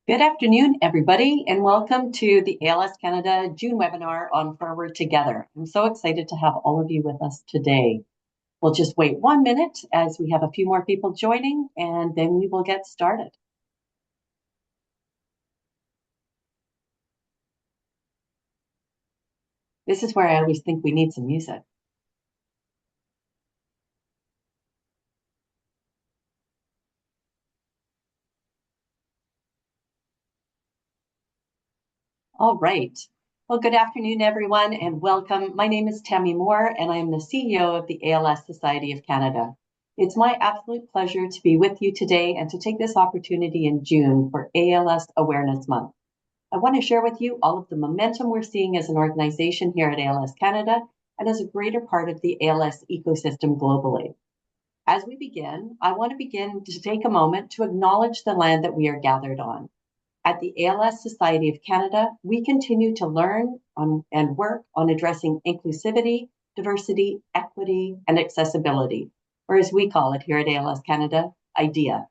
Good afternoon, everybody, and welcome to the ALS Canada June webinar on Forward Together. I'm so excited to have all of you with us today. We'll just wait 1 minute as we have a few more people joining, and then we will get started. This is where I always think we need some music. All right. Well, good afternoon, everyone, and welcome. My name is Tammy and I am the CEO of the ALS Society of Canada. It's my absolute pleasure to be with you today and to take this opportunity in June for ALS Awareness Month. I want to share with you all of the momentum we're seeing as an organization here at ALS Canada and as a greater part of the ALS ecosystem globally. As we begin, I want to take a moment to acknowledge the land that we are gathered on. At the ALS Society of Canada, we continue to learn and work on addressing inclusivity, diversity, equity, and accessibility, or as we call it here at ALS Canada, IDEA.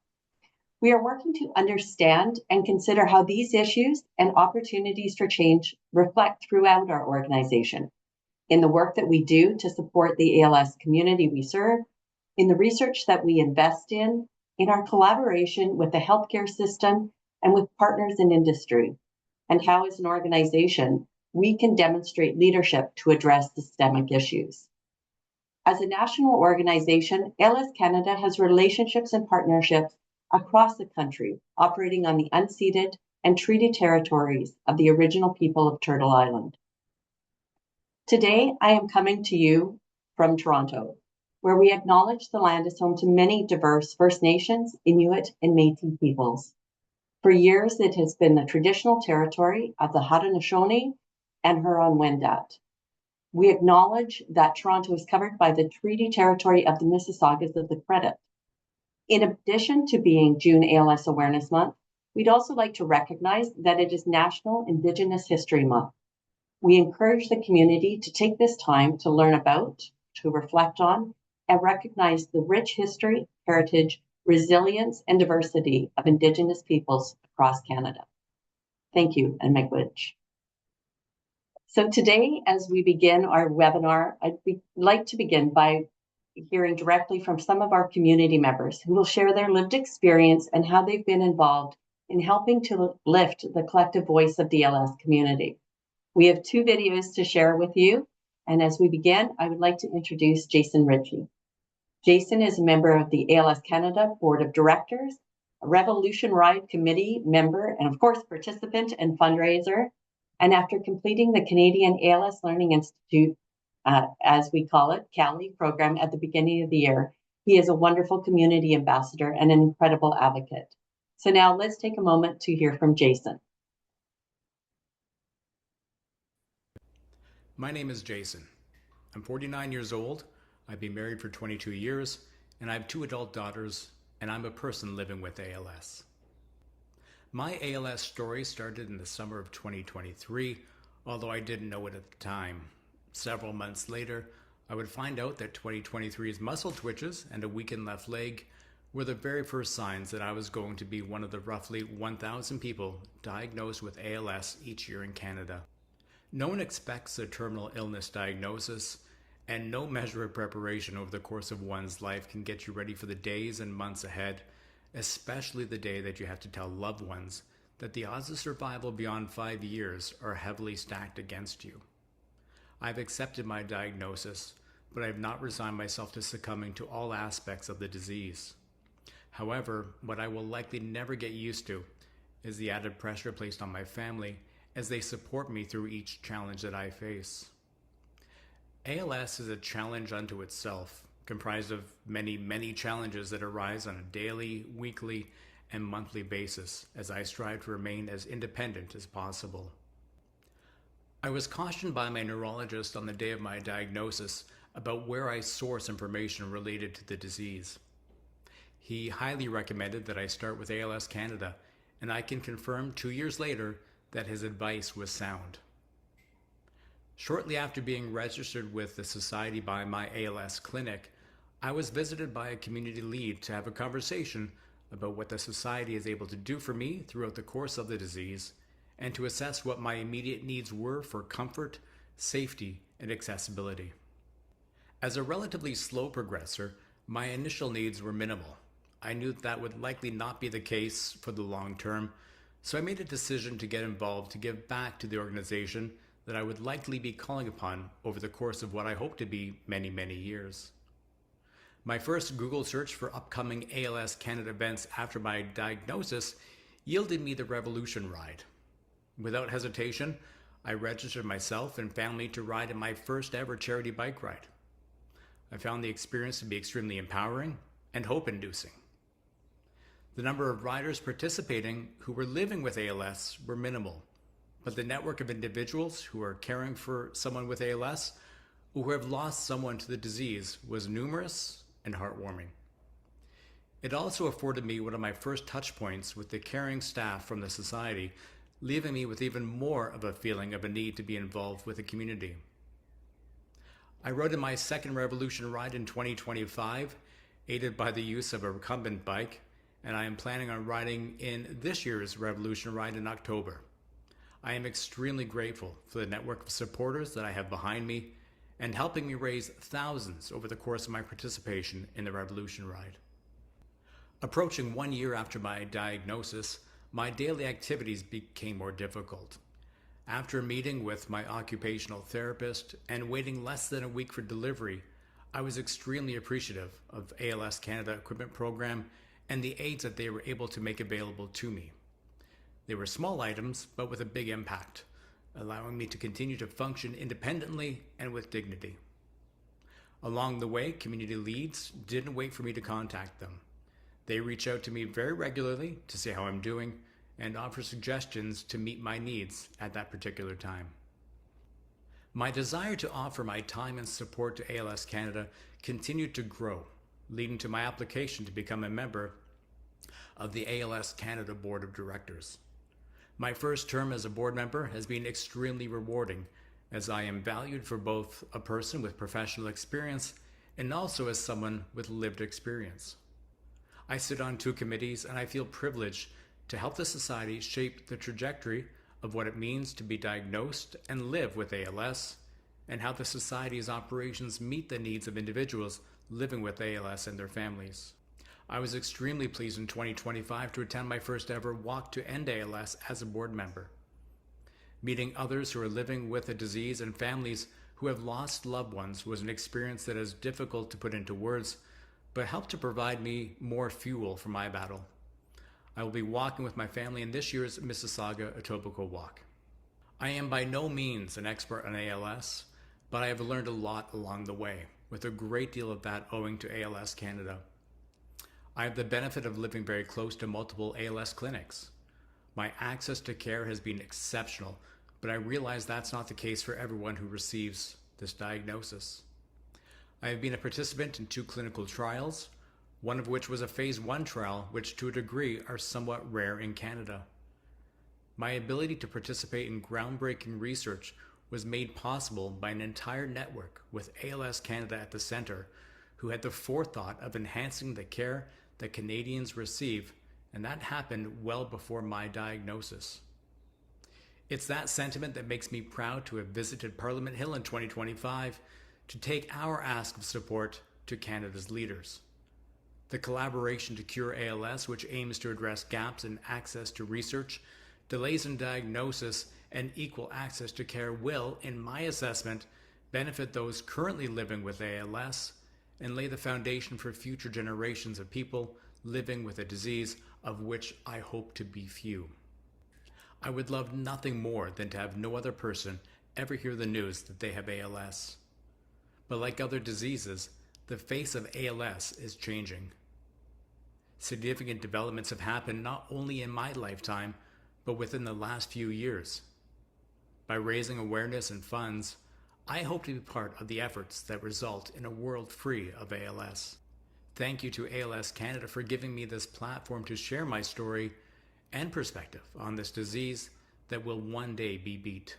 We are working to understand and consider how these issues and opportunities for change reflect throughout our organization, in the work that we do to support the ALS community we serve, in the research that we invest in our collaboration with the healthcare system and with partners in industry, and how as an organization, we can demonstrate leadership to address systemic issues. As a national organization, ALS Canada has relationships and partnerships across the country, operating on the unceded and treaty territories of the original people of Turtle Island. Today, I am coming to you from Toronto, where we acknowledge the land is home to many diverse First Nations, Inuit, and Métis peoples. For years, it has been the traditional territory of the Haudenosaunee and Huron-Wendat. We acknowledge that Toronto is covered by the treaty territory of the Mississaugas of the Credit. In addition to being June ALS Awareness Month, we'd also like to recognize that it is National Indigenous History Month. We encourage the community to take this time to learn about, to reflect on, and recognize the rich history, heritage, resilience, and diversity of Indigenous peoples across Canada. Thank you, and miigwech. So today, as we begin our webinar, I'd like to begin by hearing directly from some of our community members who will share their lived experience and how they've been involved in helping to lift the collective voice of the ALS community. We have 2 videos to share with you, and as we begin, I would like to introduce Jason Ritchie. Jason is a member of the ALS Canada Board of Directors, a Revolution Ride Committee member, and of course, participant and fundraiser. And after completing the Canadian ALS Learning Institute, as we call it, CALI program at the beginning of the year, he is a wonderful community ambassador and an incredible advocate. So now let's take a moment to hear from Jason. My name is Jason. I'm 49 years old. I've been married for 22 years, and I have 2 adult daughters, and I'm a person living with ALS. My ALS story started in the summer of 2023, although I didn't know it at the time. Several months later, I would find out that 2023's muscle twitches and a weakened left leg were the very first signs that I was going to be one of the roughly 1,000 people diagnosed with ALS each year in Canada. No one expects a terminal illness diagnosis, and no measure of preparation over the course of one's life can get you ready for the days and months ahead, especially the day that you have to tell loved ones that the odds of survival beyond 5 years are heavily stacked against you. I've accepted my diagnosis, but I have not resigned myself to succumbing to all aspects of the disease. However, what I will likely never get used to is the added pressure placed on my family as they support me through each challenge that I face. ALS is a challenge unto itself, comprised of many, many challenges that arise on a daily, weekly, and monthly basis as I strive to remain as independent as possible. I was cautioned by my neurologist on the day of my diagnosis about where I source information related to the disease. He highly recommended that I start with ALS Canada, and I can confirm 2 years later that his advice was sound. Shortly after being registered with the Society by my ALS clinic, I was visited by a community lead to have a conversation about what the society is able to do for me throughout the course of the disease, and to assess what my immediate needs were for comfort, safety, and accessibility. As a relatively slow progressor, my initial needs were minimal. I knew that would likely not be the case for the long term, so I made a decision to get involved to give back to the organization that I would likely be calling upon over the course of what I hope to be many, many years. My first Google search for upcoming ALS Canada events after my diagnosis yielded me the Revolution Ride. Without hesitation, I registered myself and family to ride in my first ever charity bike ride. I found the experience to be extremely empowering and hope-inducing. The number of riders participating who were living with ALS were minimal, but the network of individuals who are caring for someone with ALS or who have lost someone to the disease was numerous and heartwarming. It also afforded me one of my first touch points with the caring staff from the society, leaving me with even more of a feeling of a need to be involved with the community. I rode in my second Revolution Ride in 2025, aided by the use of a recumbent bike, and I am planning on riding in this year's Revolution Ride in October. I am extremely grateful for the network of supporters that I have behind me and helping me raise thousands over the course of my participation in the Revolution Ride. Approaching 1 year after my diagnosis, my daily activities became more difficult. After meeting with my occupational therapist and waiting less than a week for delivery, I was extremely appreciative of ALS Canada Equipment Program and the aids that they were able to make available to me. They were small items, but with a big impact, allowing me to continue to function independently and with dignity. Along the way, community leads didn't wait for me to contact them. They reach out to me very regularly to see how I'm doing and offer suggestions to meet my needs at that particular time. My desire to offer my time and support to ALS Canada continued to grow, leading to my application to become a member of the ALS Canada Board of Directors. My first term as a board member has been extremely rewarding, as I am valued for both a person with professional experience and also as someone with lived experience. I sit on 2 committees and I feel privileged to help the society shape the trajectory of what it means to be diagnosed and live with ALS, and how the society's operations meet the needs of individuals living with ALS and their families. I was extremely pleased in 2025 to attend my first ever Walk to End ALS as a board member. Meeting others who are living with a disease and families who have lost loved ones was an experience that is difficult to put into words, but helped to provide me more fuel for my battle. I will be walking with my family in this year's Mississauga Etobicoke Walk. I am by no means an expert on ALS, but I have learned a lot along the way, with a great deal of that owing to ALS Canada. I have the benefit of living very close to multiple ALS clinics. My access to care has been exceptional, but I realize that's not the case for everyone who receives this diagnosis. I have been a participant in 2 clinical trials, one of which was a phase 1 trial, which to a degree are somewhat rare in Canada. My ability to participate in groundbreaking research was made possible by an entire network with ALS Canada at the center, who had the forethought of enhancing the care that Canadians receive, and that happened well before my diagnosis. It's that sentiment that makes me proud to have visited Parliament Hill in 2025 to take our ask of support to Canada's leaders. The Collaboration to Cure ALS, which aims to address gaps in access to research, delays in diagnosis, and equal access to care will, in my assessment, benefit those currently living with ALS and lay the foundation for future generations of people living with a disease of which I hope to be few. I would love nothing more than to have no other person ever hear the news that they have ALS. But like other diseases, the face of ALS is changing. Significant developments have happened not only in my lifetime, but within the last few years. By raising awareness and funds, I hope to be part of the efforts that result in a world free of ALS. Thank you to ALS Canada for giving me this platform to share my story and perspective on this disease that will one day be beat.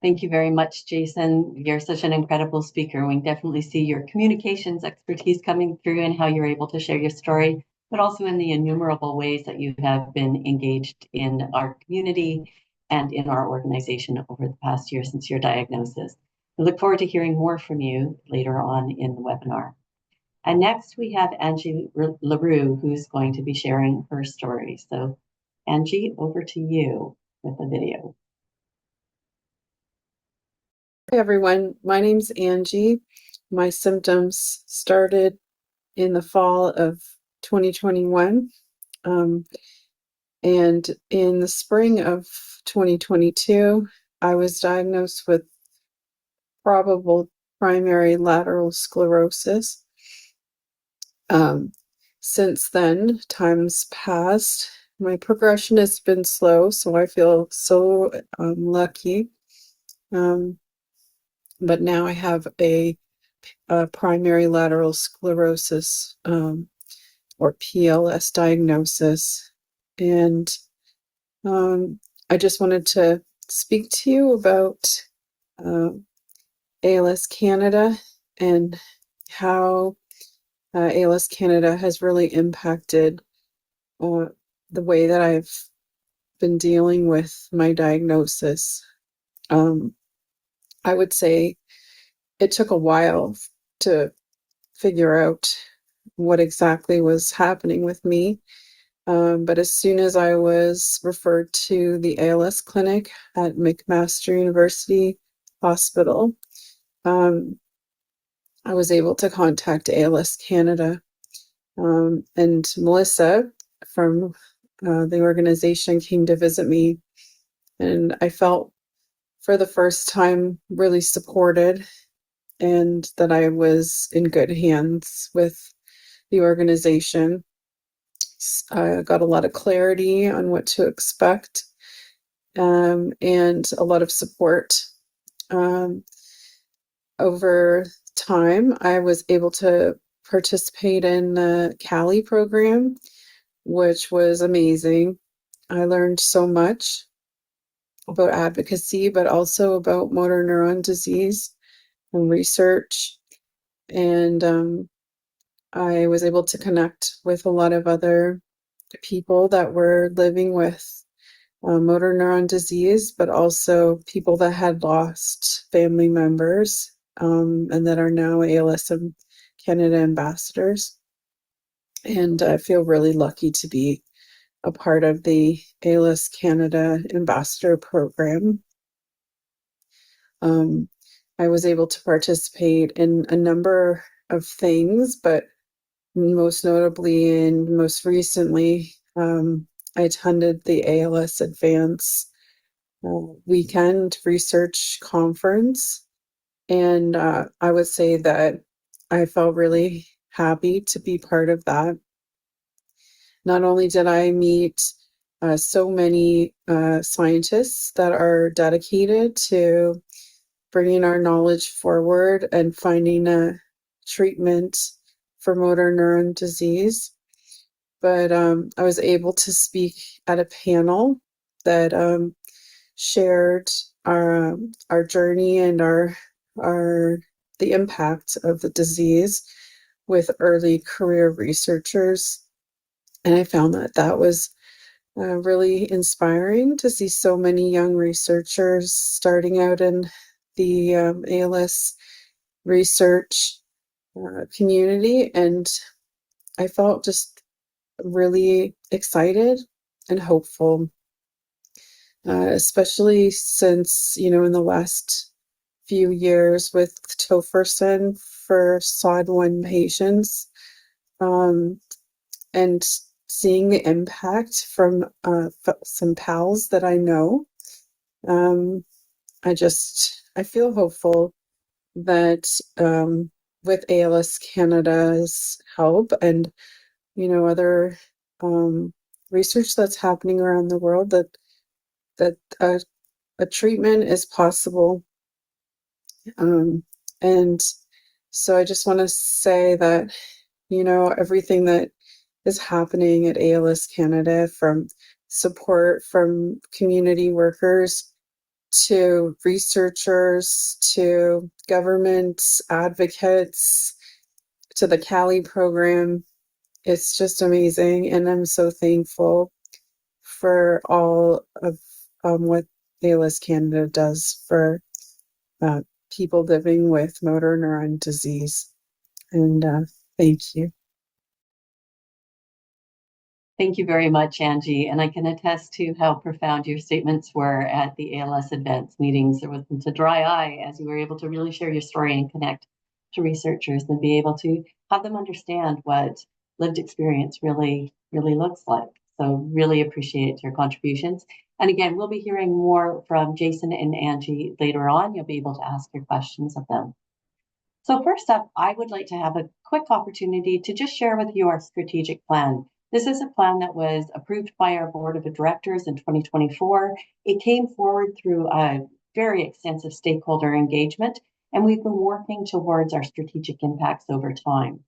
Thank you very much, Jason. You're such an incredible speaker. We definitely see your communications expertise coming through and how you're able to share your story, but also in the innumerable ways that you have been engaged in our community and in our organization over the past year since your diagnosis. We look forward to hearing more from you later on in the webinar. And next we have Angie LaRue, who's going to be sharing her story. So Angie, over to you with the video. Hey everyone, my name's Angie. My symptoms started in the fall of 2021. And in the spring of 2022, I was diagnosed with probable primary lateral sclerosis. Since then, time's passed. My progression has been slow, so I feel so lucky. But now I have a primary lateral sclerosis, or PLS diagnosis. And I just wanted to speak to you about ALS Canada and how ALS Canada has really impacted the way that I've been dealing with my diagnosis. I would say it took a while to figure out what exactly was happening with me. But as soon as I was referred to the ALS clinic at McMaster University Hospital, I was able to contact ALS Canada. And Melissa from the organization came to visit me, and I felt for the first time really supported and that I was in good hands with the organization. I got a lot of clarity on what to expect, and a lot of support. Over time, I was able to participate in the CALI program, which was amazing. I learned so much about advocacy, but also about motor neuron disease and research. And I was able to connect with a lot of other people that were living with motor neuron disease, but also people that had lost family members and that are now ALS Canada ambassadors. And I feel really lucky to be a part of the ALS Canada Ambassador Program. I was able to participate in a number of things, but most notably and most recently, I attended the ALS Advance Weekend Research Conference, and I would say that I felt really happy to be part of that. Not only did I meet so many scientists that are dedicated to bringing our knowledge forward and finding a treatment for motor neuron disease, but I was able to speak at a panel that shared our journey and the impact of the disease with early career researchers. And I found that was really inspiring to see so many young researchers starting out in the ALS research community. And I felt just really excited and hopeful, especially since, in the last few years with tofersen for SOD1 patients, and seeing the impact from some pals that I know. I feel hopeful that with ALS Canada's help and other research that's happening around the world, that a treatment is possible. And so I just want to say that everything that is happening at ALS Canada, from support from community workers to researchers, to government advocates, to the Cali program. It's just amazing. And I'm so thankful for all of what ALS Canada does for people living with motor neuron disease. And thank you. Thank you very much, Angie. And I can attest to how profound your statements were at the ALS events meetings. There wasn't a dry eye as you were able to really share your story and connect to researchers and be able to have them understand what lived experience really looks like. So really appreciate your contributions. And again, we'll be hearing more from Jason and Angie later on. You'll be able to ask your questions of them. So first up, I would like to have a quick opportunity to just share with you our strategic plan. This is a plan that was approved by our board of directors in 2024. It came forward through a very extensive stakeholder engagement, and we've been working towards our strategic impacts over time.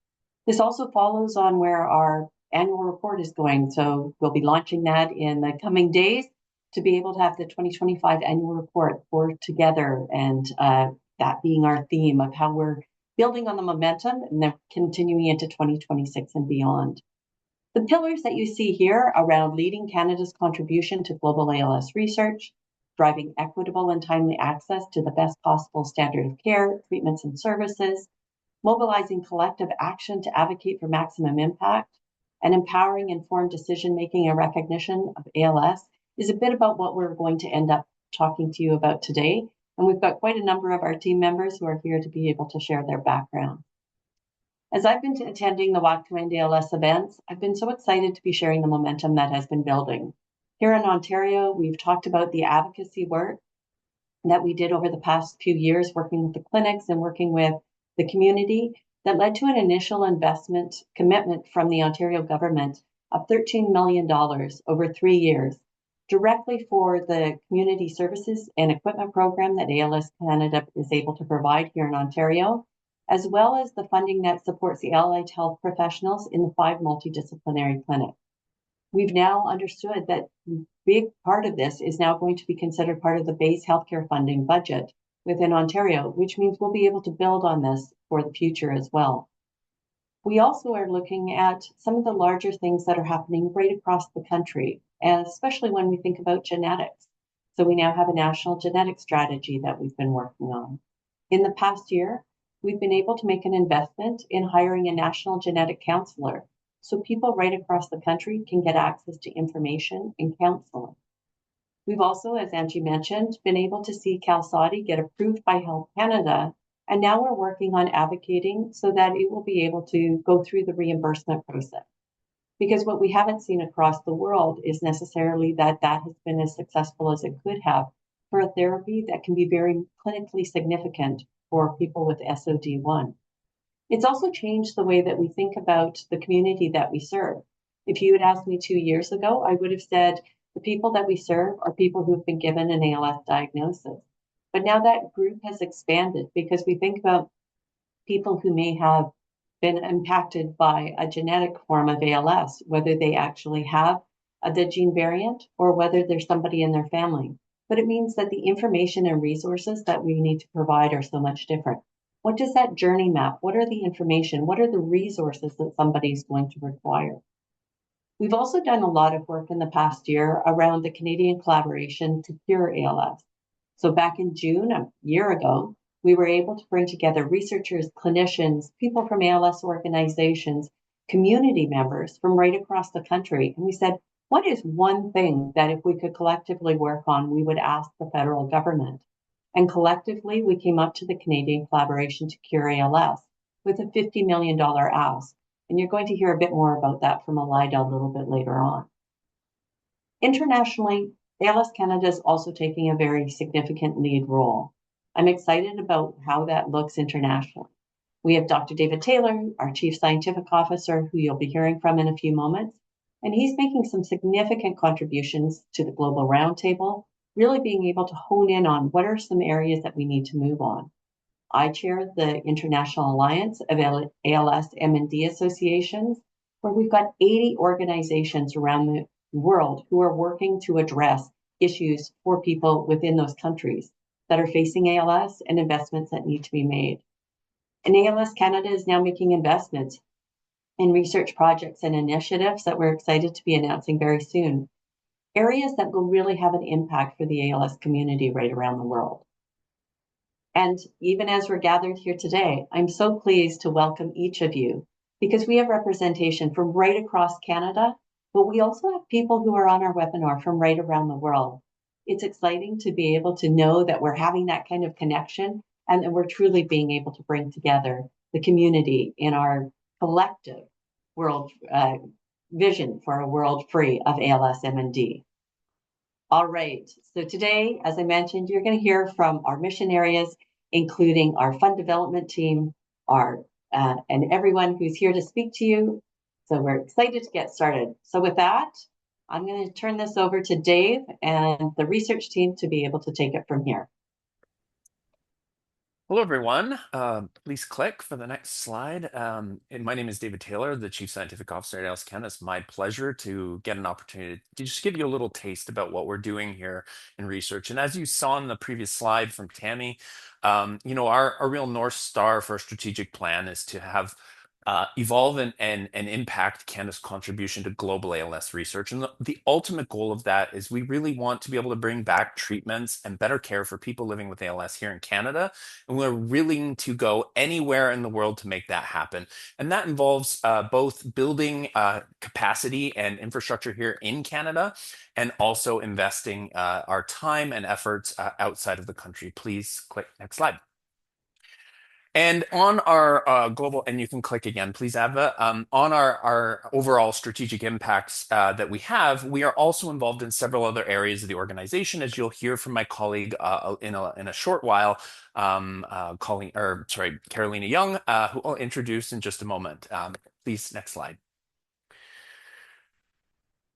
This also follows on where our annual report is going. So we'll be launching that in the coming days to be able to have the 2025 annual report for together, and that being our theme of how we're building on the momentum and then continuing into 2026 and beyond. The pillars that you see here around leading Canada's contribution to global ALS research, driving equitable and timely access to the best possible standard of care, treatments and services, mobilizing collective action to advocate for maximum impact, and empowering informed decision-making and recognition of ALS is a bit about what we're going to end up talking to you about today. And we've got quite a number of our team members who are here to be able to share their background. As I've been attending the Walk to End ALS events, I've been so excited to be sharing the momentum that has been building. Here in Ontario, we've talked about the advocacy work that we did over the past few years, working with the clinics and working with the community, that led to an initial investment commitment from the Ontario government of $13 million over 3 years, directly for the community services and equipment program that ALS Canada is able to provide here in Ontario, as well as the funding that supports the allied health professionals in the 5 multidisciplinary clinics. We've now understood that a big part of this is now going to be considered part of the base healthcare funding budget within Ontario, which means we'll be able to build on this for the future as well. We also are looking at some of the larger things that are happening right across the country, and especially when we think about genetics. So we now have a national genetic strategy that we've been working on. In the past year, we've been able to make an investment in hiring a national genetic counselor, so people right across the country can get access to information and counseling. We've also, as Angie mentioned, been able to see QALSODI get approved by Health Canada, and now we're working on advocating so that it will be able to go through the reimbursement process. Because what we haven't seen across the world is necessarily that has been as successful as it could have for a therapy that can be very clinically significant for people with SOD1. It's also changed the way that we think about the community that we serve. If you had asked me 2 years ago, I would have said the people that we serve are people who have been given an ALS diagnosis. But now that group has expanded because we think about people who may have been impacted by a genetic form of ALS, whether they actually have the gene variant or whether there's somebody in their family. But it means that the information and resources that we need to provide are so much different. What does that journey map? What are the information? What are the resources that somebody's going to require? We've also done a lot of work in the past year around the Canadian collaboration to cure ALS. So back in June, a year ago, we were able to bring together researchers, clinicians, people from ALS organizations, community members from right across the country. And we said, what is one thing that if we could collectively work on, we would ask the federal government? And collectively, we came up to the Canadian collaboration to cure ALS with a $50 million ask. And you're going to hear a bit more about that from Elida a little bit later on. Internationally, ALS Canada is also taking a very significant lead role. I'm excited about how that looks internationally. We have Dr. David Taylor, our Chief Scientific Officer, who you'll be hearing from in a few moments. And he's making some significant contributions to the Global Roundtable, really being able to hone in on what are some areas that we need to move on. I chair the International Alliance of ALS M&D Associations, where we've got 80 organizations around the world who are working to address issues for people within those countries that are facing ALS and investments that need to be made. And ALS Canada is now making investments in research projects and initiatives that we're excited to be announcing very soon. Areas that will really have an impact for the ALS community right around the world. And even as we're gathered here today, I'm so pleased to welcome each of you because we have representation from right across Canada, but we also have people who are on our webinar from right around the world. It's exciting to be able to know that we're having that kind of connection and that we're truly being able to bring together the community in our collective world vision for a world free of ALS MND. All right, so today, as I mentioned, you're going to hear from our mission areas, including our fund development team, and everyone who's here to speak to you. So we're excited to get started. So with that, I'm going to turn this over to Dave and the research team to be able to take it from here. Hello, everyone. Please click for the next slide. And my name is David Taylor, the Chief Scientific Officer at ALS Canada. It's my pleasure to get an opportunity to just give you a little taste about what we're doing here in research. And as you saw in the previous slide from Tammy, our real North Star for our strategic plan is to have evolve and impact Canada's contribution to global ALS research. And the ultimate goal of that is we really want to be able to bring back treatments and better care for people living with ALS here in Canada. And we're willing to go anywhere in the world to make that happen. And that involves both building capacity and infrastructure here in Canada and also investing our time and efforts outside of the country. Please click next slide. And on our global, and you can click again, please, Ava, on our overall strategic impacts that we have, we are also involved in several other areas of the organization, as you'll hear from my colleague in a short while, Carolina Young, who I'll introduce in just a moment. Please, next slide.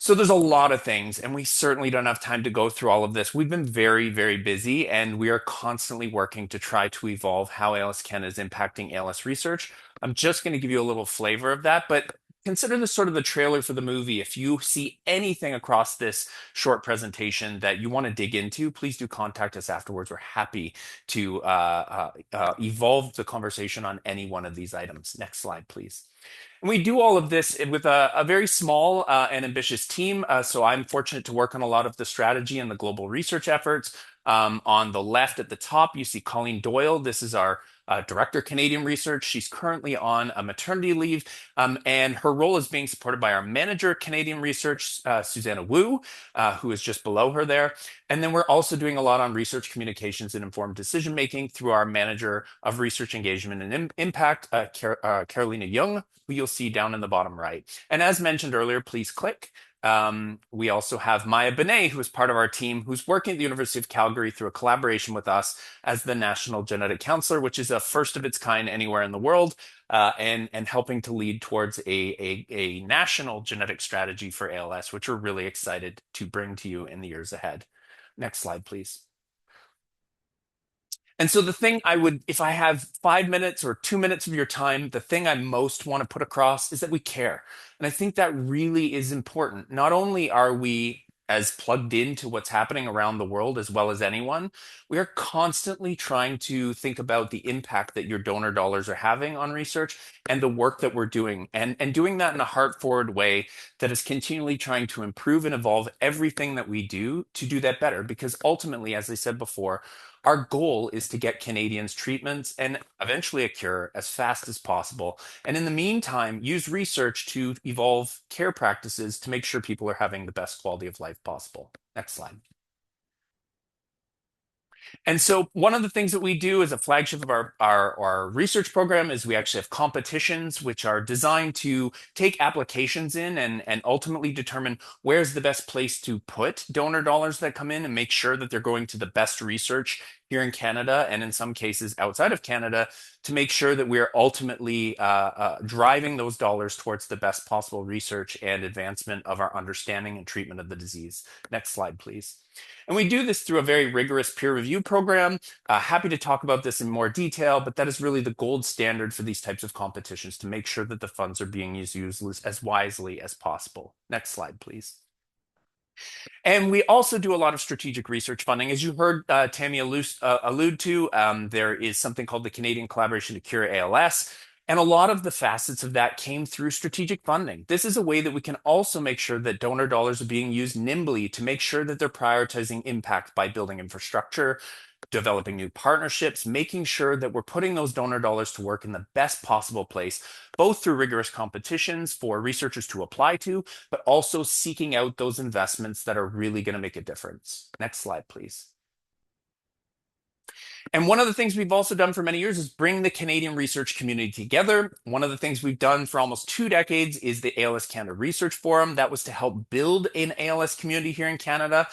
So there's a lot of things, and we certainly don't have time to go through all of this. We've been very, very busy, and we are constantly working to try to evolve how ALS Canada is impacting ALS research. I'm just going to give you a little flavor of that, but consider this sort of the trailer for the movie. If you see anything across this short presentation that you want to dig into, please do contact us afterwards. We're happy to evolve the conversation on any one of these items. Next slide, please. And we do all of this with a very small and ambitious team. So I'm fortunate to work on a lot of the strategy and the global research efforts. On the left at the top, you see Colleen Doyle. This is our Director Canadian Research. She's currently on a maternity leave, and her role is being supported by our Manager Canadian Research, Susanna Wu, who is just below her there. And then we're also doing a lot on research communications and informed decision making through our Manager of Research Engagement and Impact, Carolina Young, who you'll see down in the bottom right. And as mentioned earlier, please click. We also have Maya Benet, who is part of our team, who's working at the University of Calgary through a collaboration with us as the National Genetic Counselor, which is a first of its kind anywhere in the world, and helping to lead towards a national genetic strategy for ALS, which we're really excited to bring to you in the years ahead. Next slide, please. And so the thing if I have 5 minutes or 2 minutes of your time, the thing I most want to put across is that we care. And I think that really is important. Not only are we as plugged into what's happening around the world as well as anyone, we are constantly trying to think about the impact that your donor dollars are having on research and the work that we're doing, and doing that in a heart-forward way that is continually trying to improve and evolve everything that we do to do that better. Because ultimately, as I said before, our goal is to get Canadians treatments and eventually a cure as fast as possible. And in the meantime, use research to evolve care practices to make sure people are having the best quality of life possible. Next slide. And so one of the things that we do as a flagship of our research program is we actually have competitions which are designed to take applications in and ultimately determine where's the best place to put donor dollars that come in and make sure that they're going to the best research here in Canada and in some cases outside of Canada to make sure that we are ultimately driving those dollars towards the best possible research and advancement of our understanding and treatment of the disease. Next slide, please. And we do this through a very rigorous peer review program. Happy to talk about this in more detail, but that is really the gold standard for these types of competitions to make sure that the funds are being used as wisely as possible. Next slide, please. And we also do a lot of strategic research funding. As you heard Tammy allude to, there is something called the Canadian Collaboration to Cure ALS. And a lot of the facets of that came through strategic funding. This is a way that we can also make sure that donor dollars are being used nimbly to make sure that they're prioritizing impact by building infrastructure, developing new partnerships, making sure that we're putting those donor dollars to work in the best possible place, both through rigorous competitions for researchers to apply to, but also seeking out those investments that are really going to make a difference. Next slide, please. And one of the things we've also done for many years is bring the Canadian research community together. One of the things we've done for almost 2 decades is the ALS Canada Research Forum. That was to help build an ALS community here in Canada.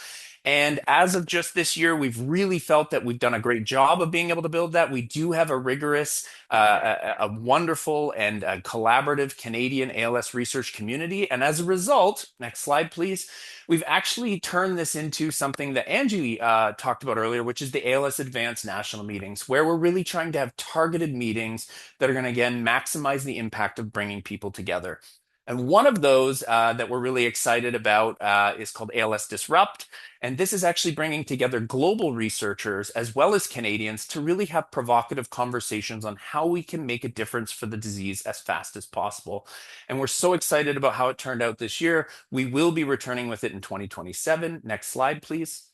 And as of just this year, we've really felt that we've done a great job of being able to build that. We do have a rigorous, a wonderful and collaborative Canadian ALS research community. And as a result, next slide, please, we've actually turned this into something that Angie talked about earlier, which is the ALS Advanced National Meetings, where we're really trying to have targeted meetings that are going to, again, maximize the impact of bringing people together. And one of those that we're really excited about is called ALS Disrupt. And this is actually bringing together global researchers as well as Canadians to really have provocative conversations on how we can make a difference for the disease as fast as possible. And we're so excited about how it turned out this year. We will be returning with it in 2027. Next slide, please.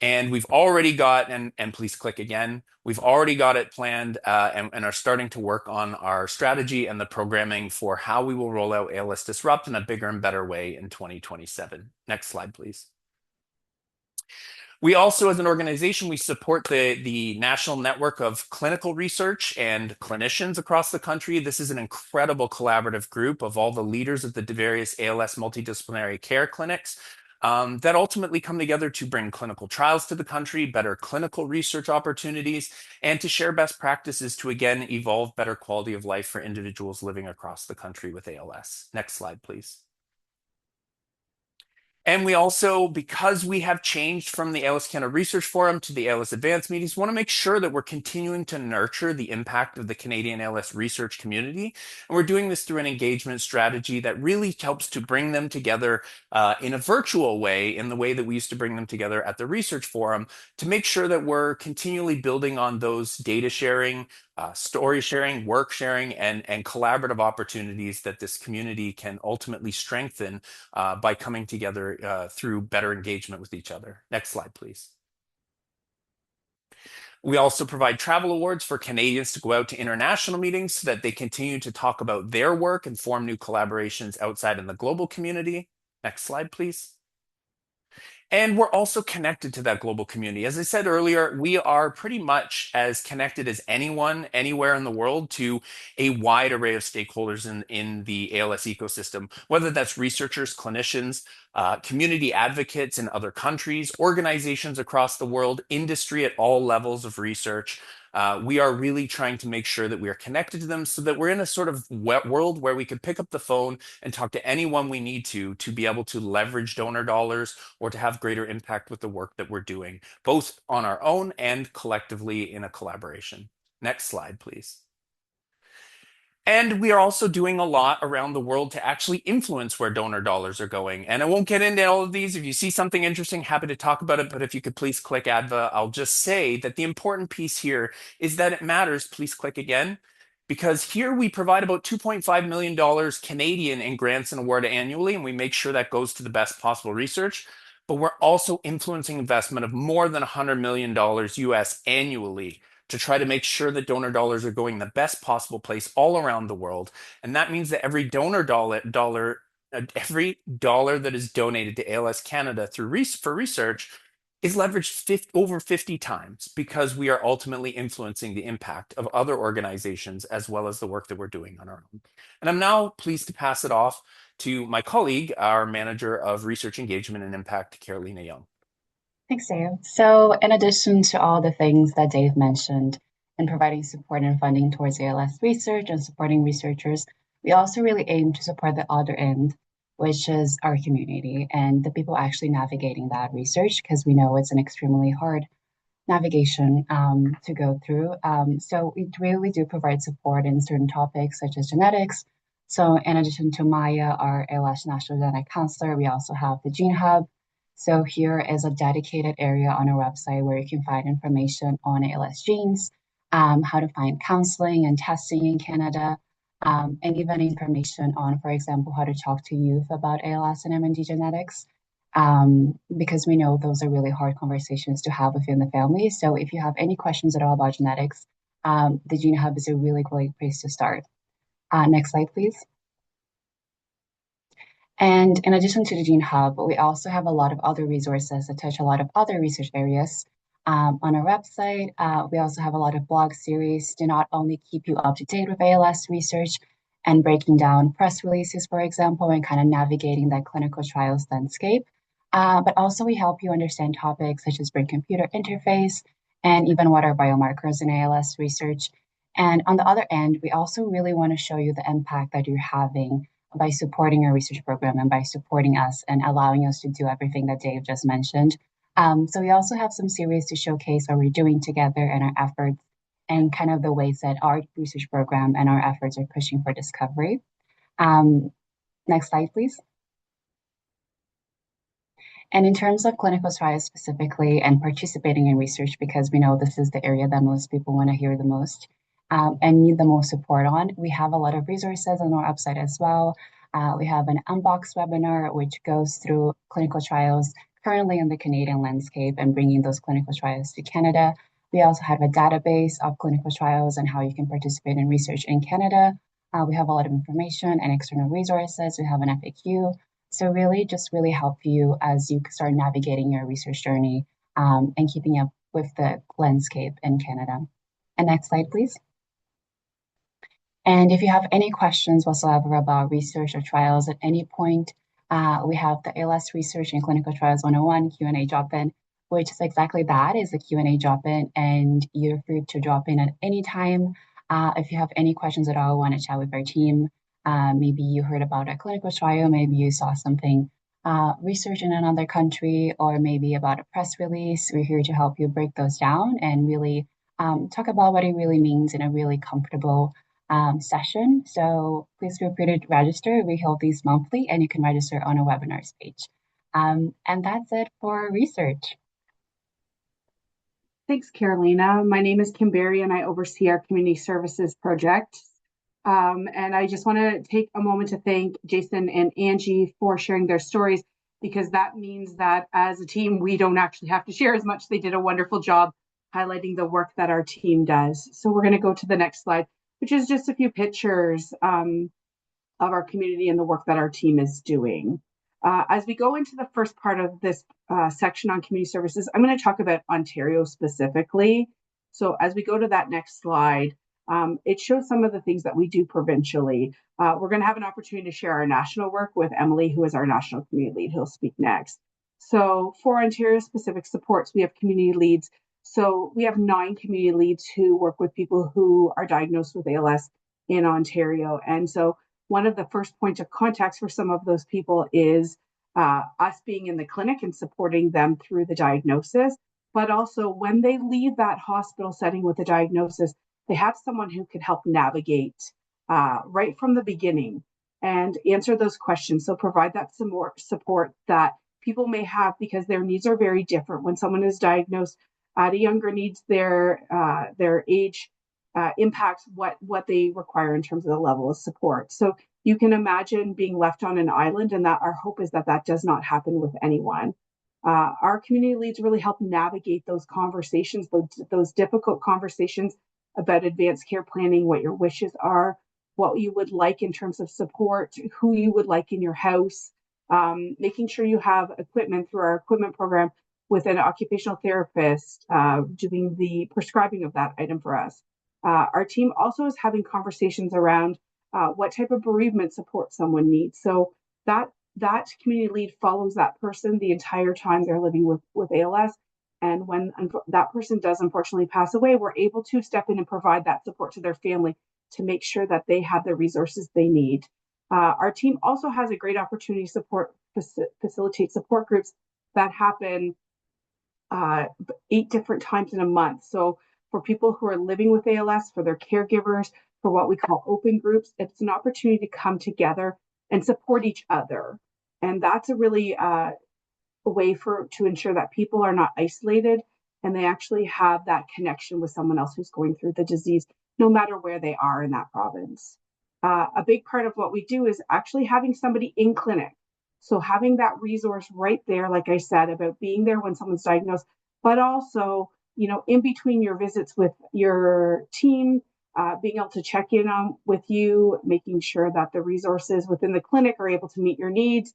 And we've already got, and please click again, we've already got it planned and are starting to work on our strategy and the programming for how we will roll out ALS Disrupt in a bigger and better way in 2027. Next slide, please. We also, as an organization, we support the National Network of Clinical Research and clinicians across the country. This is an incredible collaborative group of all the leaders of the various ALS multidisciplinary care clinics that ultimately come together to bring clinical trials to the country, better clinical research opportunities, and to share best practices to, again, evolve better quality of life for individuals living across the country with ALS. Next slide, please. And we also, because we have changed from the ALS Canada Research Forum to the ALS Advanced meetings, want to make sure that we're continuing to nurture the impact of the Canadian ALS research community. And we're doing this through an engagement strategy that really helps to bring them together in a virtual way, in the way that we used to bring them together at the research forum, to make sure that we're continually building on those data sharing, story sharing, work sharing, and collaborative opportunities that this community can ultimately strengthen by coming together through better engagement with each other. Next slide, please. We also provide travel awards for Canadians to go out to international meetings so that they continue to talk about their work and form new collaborations outside in the global community. Next slide, please. And we're also connected to that global community. As I said earlier, we are pretty much as connected as anyone, anywhere in the world, to a wide array of stakeholders in the ALS ecosystem, whether that's researchers, clinicians, community advocates in other countries, organizations across the world, industry at all levels of research. We are really trying to make sure that we are connected to them so that we're in a sort of world where we can pick up the phone and talk to anyone we need to be able to leverage donor dollars or to have greater impact with the work that we're doing, both on our own and collectively in a collaboration. Next slide, please. And we are also doing a lot around the world to actually influence where donor dollars are going. And I won't get into all of these. If you see something interesting, happy to talk about it. But if you could please click Adva, I'll just say that the important piece here is that it matters. Please click again. Because here we provide about $2.5 million Canadian in grants and award annually, and we make sure that goes to the best possible research. But we're also influencing investment of more than $100 million US annually to try to make sure that donor dollars are going the best possible place all around the world. And that means that every donor every dollar that is donated to ALS Canada for research is leveraged over 50 times because we are ultimately influencing the impact of other organizations as well as the work that we're doing on our own. And I'm now pleased to pass it off to my colleague, our Manager of Research Engagement and Impact, Carolina Young. Thanks, Dave. So in addition to all the things that Dave mentioned in providing support and funding towards ALS research and supporting researchers, we also really aim to support the other end, which is our community and the people actually navigating that research, because we know it's an extremely hard navigation to go through. So we really do provide support in certain topics such as genetics. So in addition to Maya, our ALS National Genetic Counselor, we also have the Gene Hub, So here is a dedicated area on our website where you can find information on ALS genes, how to find counseling and testing in Canada, and even information on, for example, how to talk to youth about ALS and MND genetics, because we know those are really hard conversations to have within the family. So if you have any questions at all about genetics, the Gene Hub is a really great place to start. Next slide, please. And in addition to the Gene Hub, we also have a lot of other resources that touch a lot of other research areas. On our website, we also have a lot of blog series to not only keep you up to date with ALS research and breaking down press releases, for example, and kind of navigating that clinical trials landscape, but also we help you understand topics such as brain-computer interface and even what are biomarkers in ALS research. And on the other end, we also really want to show you the impact that you're having by supporting our research program and by supporting us and allowing us to do everything that Dave just mentioned. So we also have some series to showcase what we're doing together and our efforts and kind of the ways that our research program and our efforts are pushing for discovery. Next slide, please. And in terms of clinical trials specifically and participating in research, because we know this is the area that most people want to hear the most and need the most support on, we have a lot of resources on our website as well. We have an Unbox webinar, which goes through clinical trials currently in the Canadian landscape and bringing those clinical trials to Canada. We also have a database of clinical trials and how you can participate in research in Canada. We have a lot of information and external resources. We have an FAQ. So really just really help you as you start navigating your research journey and keeping up with the landscape in Canada. And next slide, please. And if you have any questions whatsoever about research or trials at any point, we have the ALS Research and Clinical Trials 101 Q&A drop-in, which is exactly that, is a Q&A drop-in, and you're free to drop in at any time. If you have any questions at all, want to chat with our team, maybe you heard about a clinical trial, maybe you saw something research in another country, or maybe about a press release, we're here to help you break those down and really talk about what it really means in a really comfortable session. So please feel free to register. We hold these monthly and you can register on a webinars page. And that's it for research. Thanks, Carolina. My name is Kim Berry and I oversee our community services project. And I just want to take a moment to thank Jason and Angie for sharing their stories, because that means that as a team, we don't actually have to share as much. They did a wonderful job highlighting the work that our team does. So we're going to go to the next slide, which is just a few pictures of our community and the work that our team is doing. As we go into the first part of this section on community services, I'm going to talk about Ontario specifically. So as we go to that next slide, it shows some of the things that we do provincially. We're going to have an opportunity to share our national work with Emily, who is our national community lead, who'll speak next. So for Ontario specific supports, we have community leads. So we have 9 community leads who work with people who are diagnosed with ALS in Ontario. And so one of the first points of contacts for some of those people is us being in the clinic and supporting them through the diagnosis. But also when they leave that hospital setting with a diagnosis, they have someone who can help navigate right from the beginning and answer those questions. So provide that some more support that people may have, because their needs are very different. When someone is diagnosed at a younger needs, their age impacts what they require in terms of the level of support. So you can imagine being left on an island, and that our hope is that that does not happen with anyone. Our community leads really help navigate those conversations, those difficult conversations about advanced care planning, what your wishes are, what you would like in terms of support, who you would like in your house, making sure you have equipment through our equipment program with an occupational therapist doing the prescribing of that item for us. Our team also is having conversations around what type of bereavement support someone needs. So that community lead follows that person the entire time they're living with ALS. And when that person does unfortunately pass away, we're able to step in and provide that support to their family to make sure that they have the resources they need. Our team also has a great opportunity to facilitate support groups that happen 8 different times in a month. So for people who are living with ALS, for their caregivers, for what we call open groups, it's an opportunity to come together and support each other. And that's a really a way to ensure that people are not isolated and they actually have that connection with someone else who's going through the disease, no matter where they are in that province. A big part of what we do is actually having somebody in clinic. So having that resource right there, like I said, about being there when someone's diagnosed, but also, in between your visits with your team, being able to check in on with you, making sure that the resources within the clinic are able to meet your needs,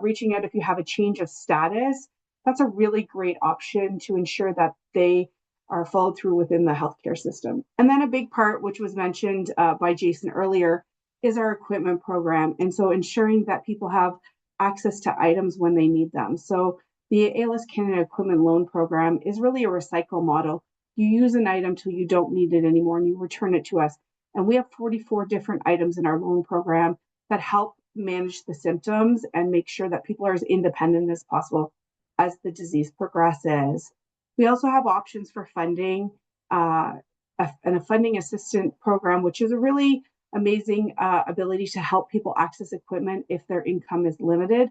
reaching out if you have a change of status. That's a really great option to ensure that they are followed through within the healthcare system. And then a big part, which was mentioned by Jason earlier, is our equipment program. And so ensuring that people have access to items when they need them. So the ALS Canada Equipment Loan Program is really a recycle model. You use an item till you don't need it anymore and you return it to us. And we have 44 different items in our loan program that help manage the symptoms and make sure that people are as independent as possible as the disease progresses. We also have options for funding and a funding assistant program, which is a really amazing ability to help people access equipment if their income is limited.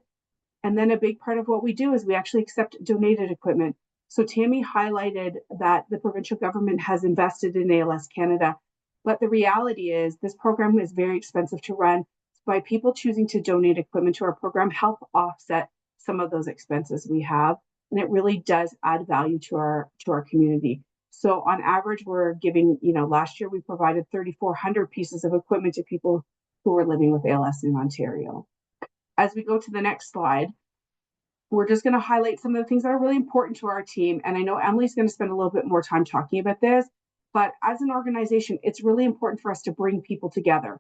And then a big part of what we do is we actually accept donated equipment. So Tammy highlighted that the provincial government has invested in ALS Canada, but the reality is this program is very expensive to run. By people choosing to donate equipment to our program, help offset some of those expenses we have, and it really does add value to our community. So on average, we're giving, last year we provided 3,400 pieces of equipment to people who were living with ALS in Ontario. As we go to the next slide, we're just going to highlight some of the things that are really important to our team. And I know Emily's going to spend a little bit more time talking about this, but as an organization, it's really important for us to bring people together.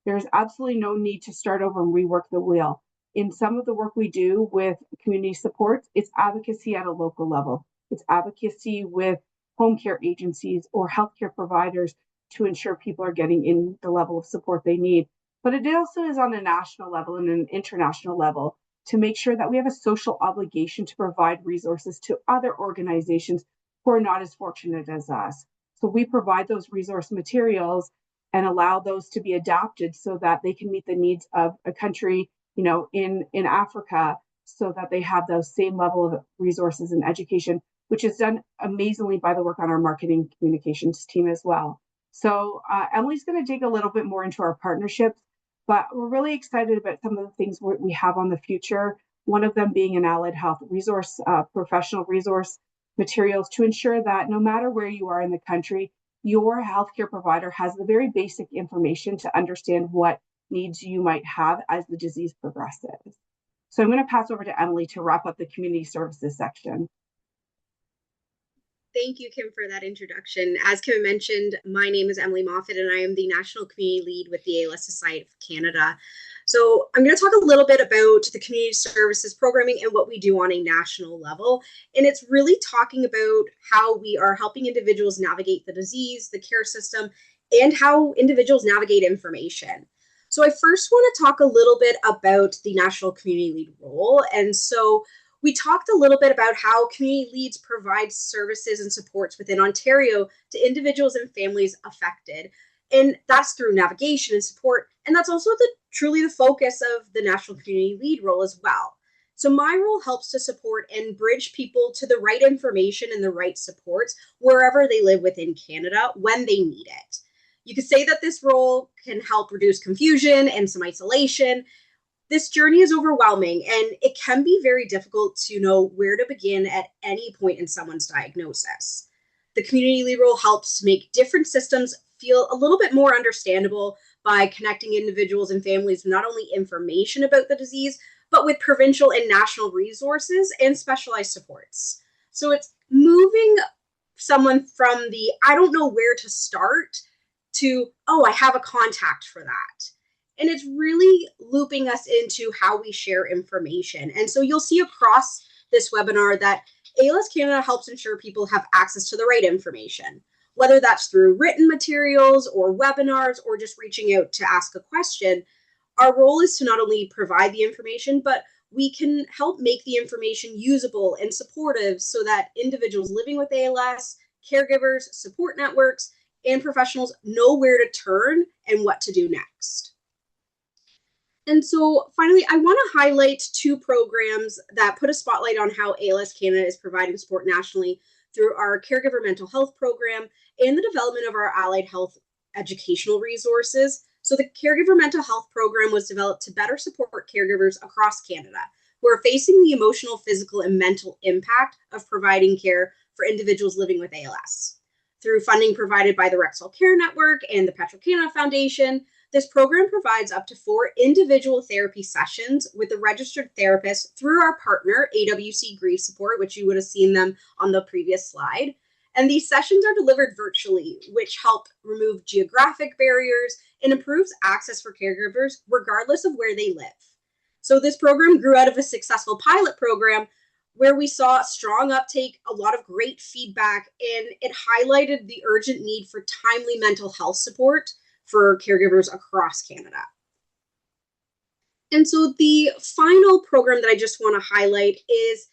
There's absolutely no need to start over and rework the wheel. In some of the work we do with community supports, it's advocacy at a local level. It's advocacy with home care agencies or healthcare providers to ensure people are getting in the level of support they need. But it also is on a national level and an international level to make sure that we have a social obligation to provide resources to other organizations who are not as fortunate as us. So we provide those resource materials and allow those to be adapted so that they can meet the needs of a country, in Africa, so that they have those same level of resources and education, which is done amazingly by the work on our marketing communications team as well. So Emily's going to dig a little bit more into our partnerships, but we're really excited about some of the things we have on the future. One of them being an allied health resource, professional resource materials to ensure that no matter where you are in the country, your healthcare provider has the very basic information to understand what needs you might have as the disease progresses. So I'm going to pass over to Emily to wrap up the community services section. Thank you, Kim, for that introduction. As Kim mentioned, my name is Emily Moffat, and I am the National Community Lead with the ALS Society of Canada. So I'm going to talk a little bit about the community services programming and what we do on a national level. And it's really talking about how we are helping individuals navigate the disease, the care system, and how individuals navigate information. So I first want to talk a little bit about the National Community Lead role. And so we talked a little bit about how community leads provide services and supports within Ontario to individuals and families affected. And that's through navigation and support. And that's also truly the focus of the National Community Lead role as well. So my role helps to support and bridge people to the right information and the right supports wherever they live within Canada when they need it. You could say that this role can help reduce confusion and some isolation. This journey is overwhelming, and it can be very difficult to know where to begin at any point in someone's diagnosis. The community lead role helps make different systems feel a little bit more understandable by connecting individuals and families with not only information about the disease, but with provincial and national resources and specialized supports. So it's moving someone from the, I don't know where to start, to, oh, I have a contact for that. And it's really looping us into how we share information. And so you'll see across this webinar that ALS Canada helps ensure people have access to the right information, whether that's through written materials or webinars or just reaching out to ask a question. Our role is to not only provide the information, but we can help make the information usable and supportive so that individuals living with ALS, caregivers, support networks, and professionals know where to turn and what to do next. And so finally, I want to highlight two programs that put a spotlight on how ALS Canada is providing support nationally through our caregiver mental health program and the development of our allied health educational resources. So the caregiver mental health program was developed to better support caregivers across Canada who are facing the emotional, physical, and mental impact of providing care for individuals living with ALS. Through funding provided by the Rexall Care Network and the Petro-Canada Foundation, this program provides up to 4 individual therapy sessions with a registered therapist through our partner, AWC Grief Support, which you would have seen them on the previous slide. And these sessions are delivered virtually, which help remove geographic barriers and improves access for caregivers regardless of where they live. So this program grew out of a successful pilot program where we saw strong uptake, a lot of great feedback, and it highlighted the urgent need for timely mental health support for caregivers across Canada. And so the final program that I just want to highlight is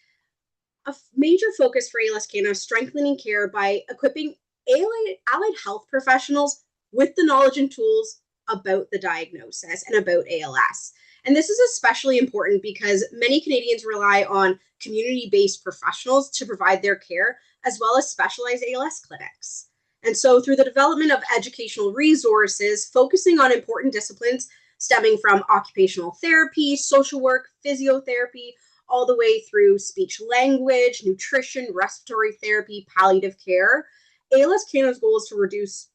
a major focus for ALS Canada, strengthening care by equipping allied health professionals with the knowledge and tools about the diagnosis and about ALS. And this is especially important because many Canadians rely on community-based professionals to provide their care, as well as specialized ALS clinics. And so through the development of educational resources, focusing on important disciplines stemming from occupational therapy, social work, physiotherapy, all the way through speech language, nutrition, respiratory therapy, palliative care, ALS Canada's goal is to reduce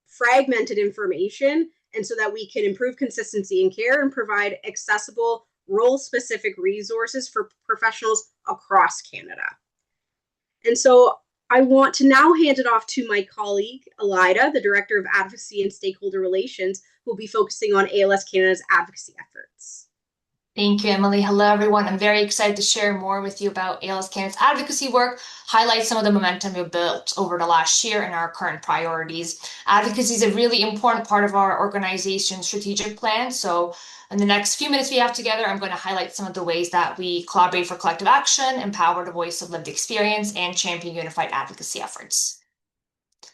fragmented information and so that we can improve consistency in care and provide accessible, role-specific resources for professionals across Canada. And so I want to now hand it off to my colleague, Elida, the Director of Advocacy and Stakeholder Relations, who will be focusing on ALS Canada's advocacy efforts. Thank you, Emily. Hello, everyone. I'm very excited to share more with you about ALS Canada's advocacy work, highlight some of the momentum we've built over the last year and our current priorities. Advocacy is a really important part of our organization's strategic plan. So in the next few minutes we have together, I'm going to highlight some of the ways that we collaborate for collective action, empower the voice of lived experience, and champion unified advocacy efforts.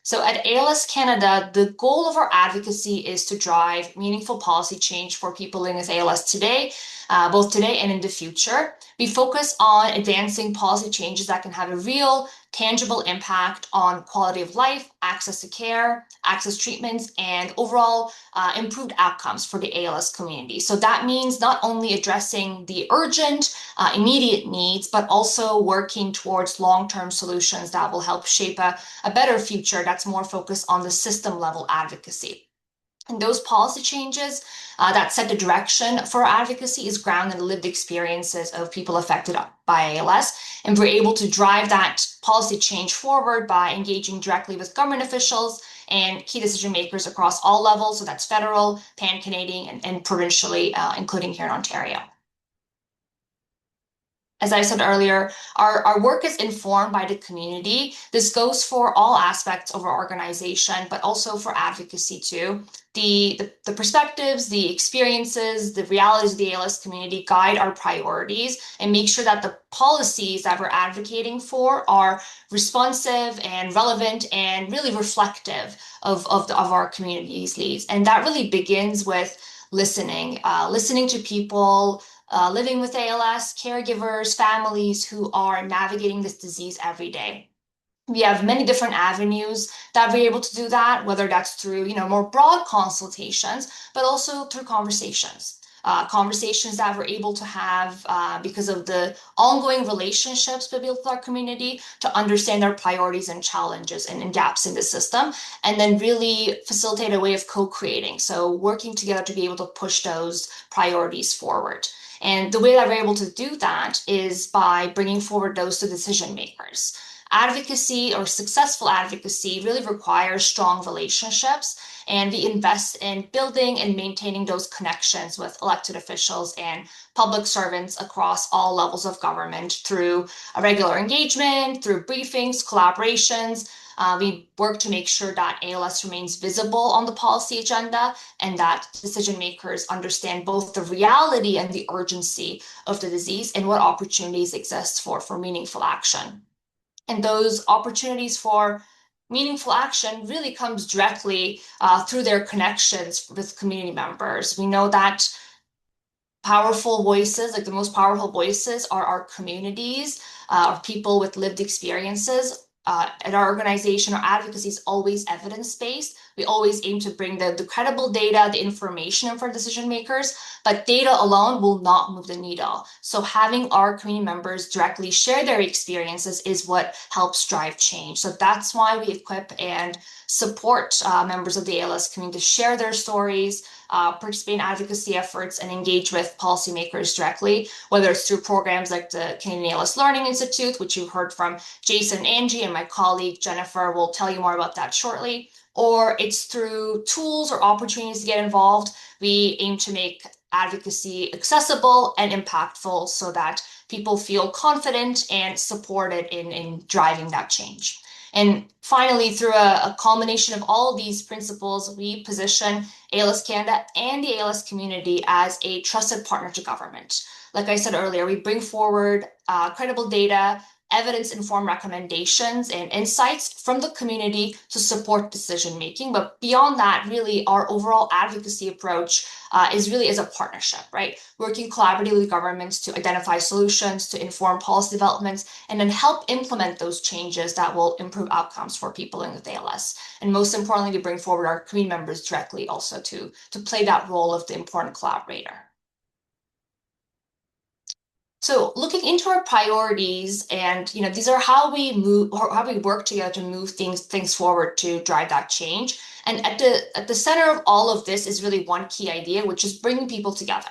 So at ALS Canada, the goal of our advocacy is to drive meaningful policy change for people living with ALS today, both today and in the future. We focus on advancing policy changes that can have a real, tangible impact on quality of life, access to care, access treatments, and overall improved outcomes for the ALS community. So that means not only addressing the urgent, immediate needs, but also working towards long-term solutions that will help shape a better future that's more focused on the system level advocacy. And those policy changes that set the direction for advocacy is grounded in the lived experiences of people affected by ALS. And we're able to drive that policy change forward by engaging directly with government officials and key decision makers across all levels. So that's federal, pan-Canadian, and provincially, including here in Ontario. As I said earlier, our work is informed by the community. This goes for all aspects of our organization, but also for advocacy too. The perspectives, the experiences, the realities of the ALS community guide our priorities and make sure that the policies that we're advocating for are responsive and relevant and really reflective of our community's needs. And that really begins with listening to people living with ALS, caregivers, families who are navigating this disease every day. We have many different avenues that we're able to do that, whether that's through more broad consultations, but also through conversations. Conversations that we're able to have because of the ongoing relationships we build with our community to understand their priorities and challenges and gaps in the system, and then really facilitate a way of co-creating. So working together to be able to push those priorities forward. And the way that we're able to do that is by bringing forward those to decision makers. Advocacy or successful advocacy really requires strong relationships, and we invest in building and maintaining those connections with elected officials and public servants across all levels of government through a regular engagement, through briefings, collaborations. We work to make sure that ALS remains visible on the policy agenda and that decision makers understand both the reality and the urgency of the disease and what opportunities exist for meaningful action. And those opportunities for meaningful action really comes directly through their connections with community members. We know that powerful voices, like the most powerful voices are our communities, or people with lived experiences. At our organization, our advocacy is always evidence-based. We always aim to bring the credible data, the information for decision makers, but data alone will not move the needle. So having our community members directly share their experiences is what helps drive change. So that's why we equip and support members of the ALS community to share their stories, participate in advocacy efforts, and engage with policymakers directly, whether it's through programs like the Canadian ALS Learning Institute, which you heard from Jason and Angie, and my colleague Jennifer will tell you more about that shortly, or it's through tools or opportunities to get involved. We aim to make advocacy accessible and impactful so that people feel confident and supported in driving that change. And finally, through a culmination of all of these principles, we position ALS Canada and the ALS community as a trusted partner to government. Like I said earlier, we bring forward credible data, evidence-informed recommendations and insights from the community to support decision-making. But beyond that, really, our overall advocacy approach is really as a partnership, right? Working collaboratively with governments to identify solutions, to inform policy developments, and then help implement those changes that will improve outcomes for people living with ALS. And most importantly, to bring forward our community members directly also to play that role of the important collaborator. So looking into our priorities, and these are how we move, or how we work together to move things forward to drive that change. And at the center of all of this is really one key idea, which is bringing people together.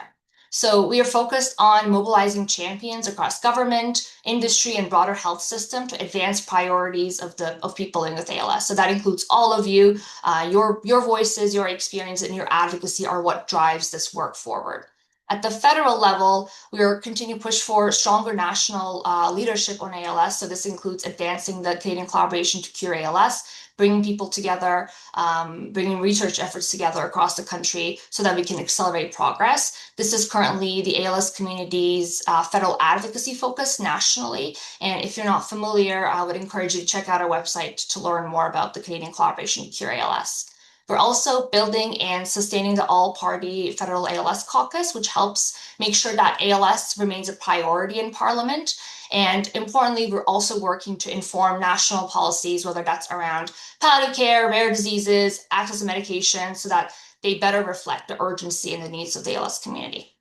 So we are focused on mobilizing champions across government, industry, and broader health system to advance priorities of people living with ALS. So that includes all of you. Your voices, your experience, and your advocacy are what drives this work forward. At the federal level, we are continuing to push for stronger national leadership on ALS. So this includes advancing the Canadian collaboration to cure ALS, bringing people together, bringing research efforts together across the country so that we can accelerate progress. This is currently the ALS community's federal advocacy focus nationally. And if you're not familiar, I would encourage you to check out our website to learn more about the Canadian collaboration to cure ALS. We're also building and sustaining the all-party federal ALS caucus, which helps make sure that ALS remains a priority in Parliament. And importantly, we're also working to inform national policies, whether that's around palliative care, rare diseases, access to medication, so that they better reflect the urgency and the needs of the ALS community.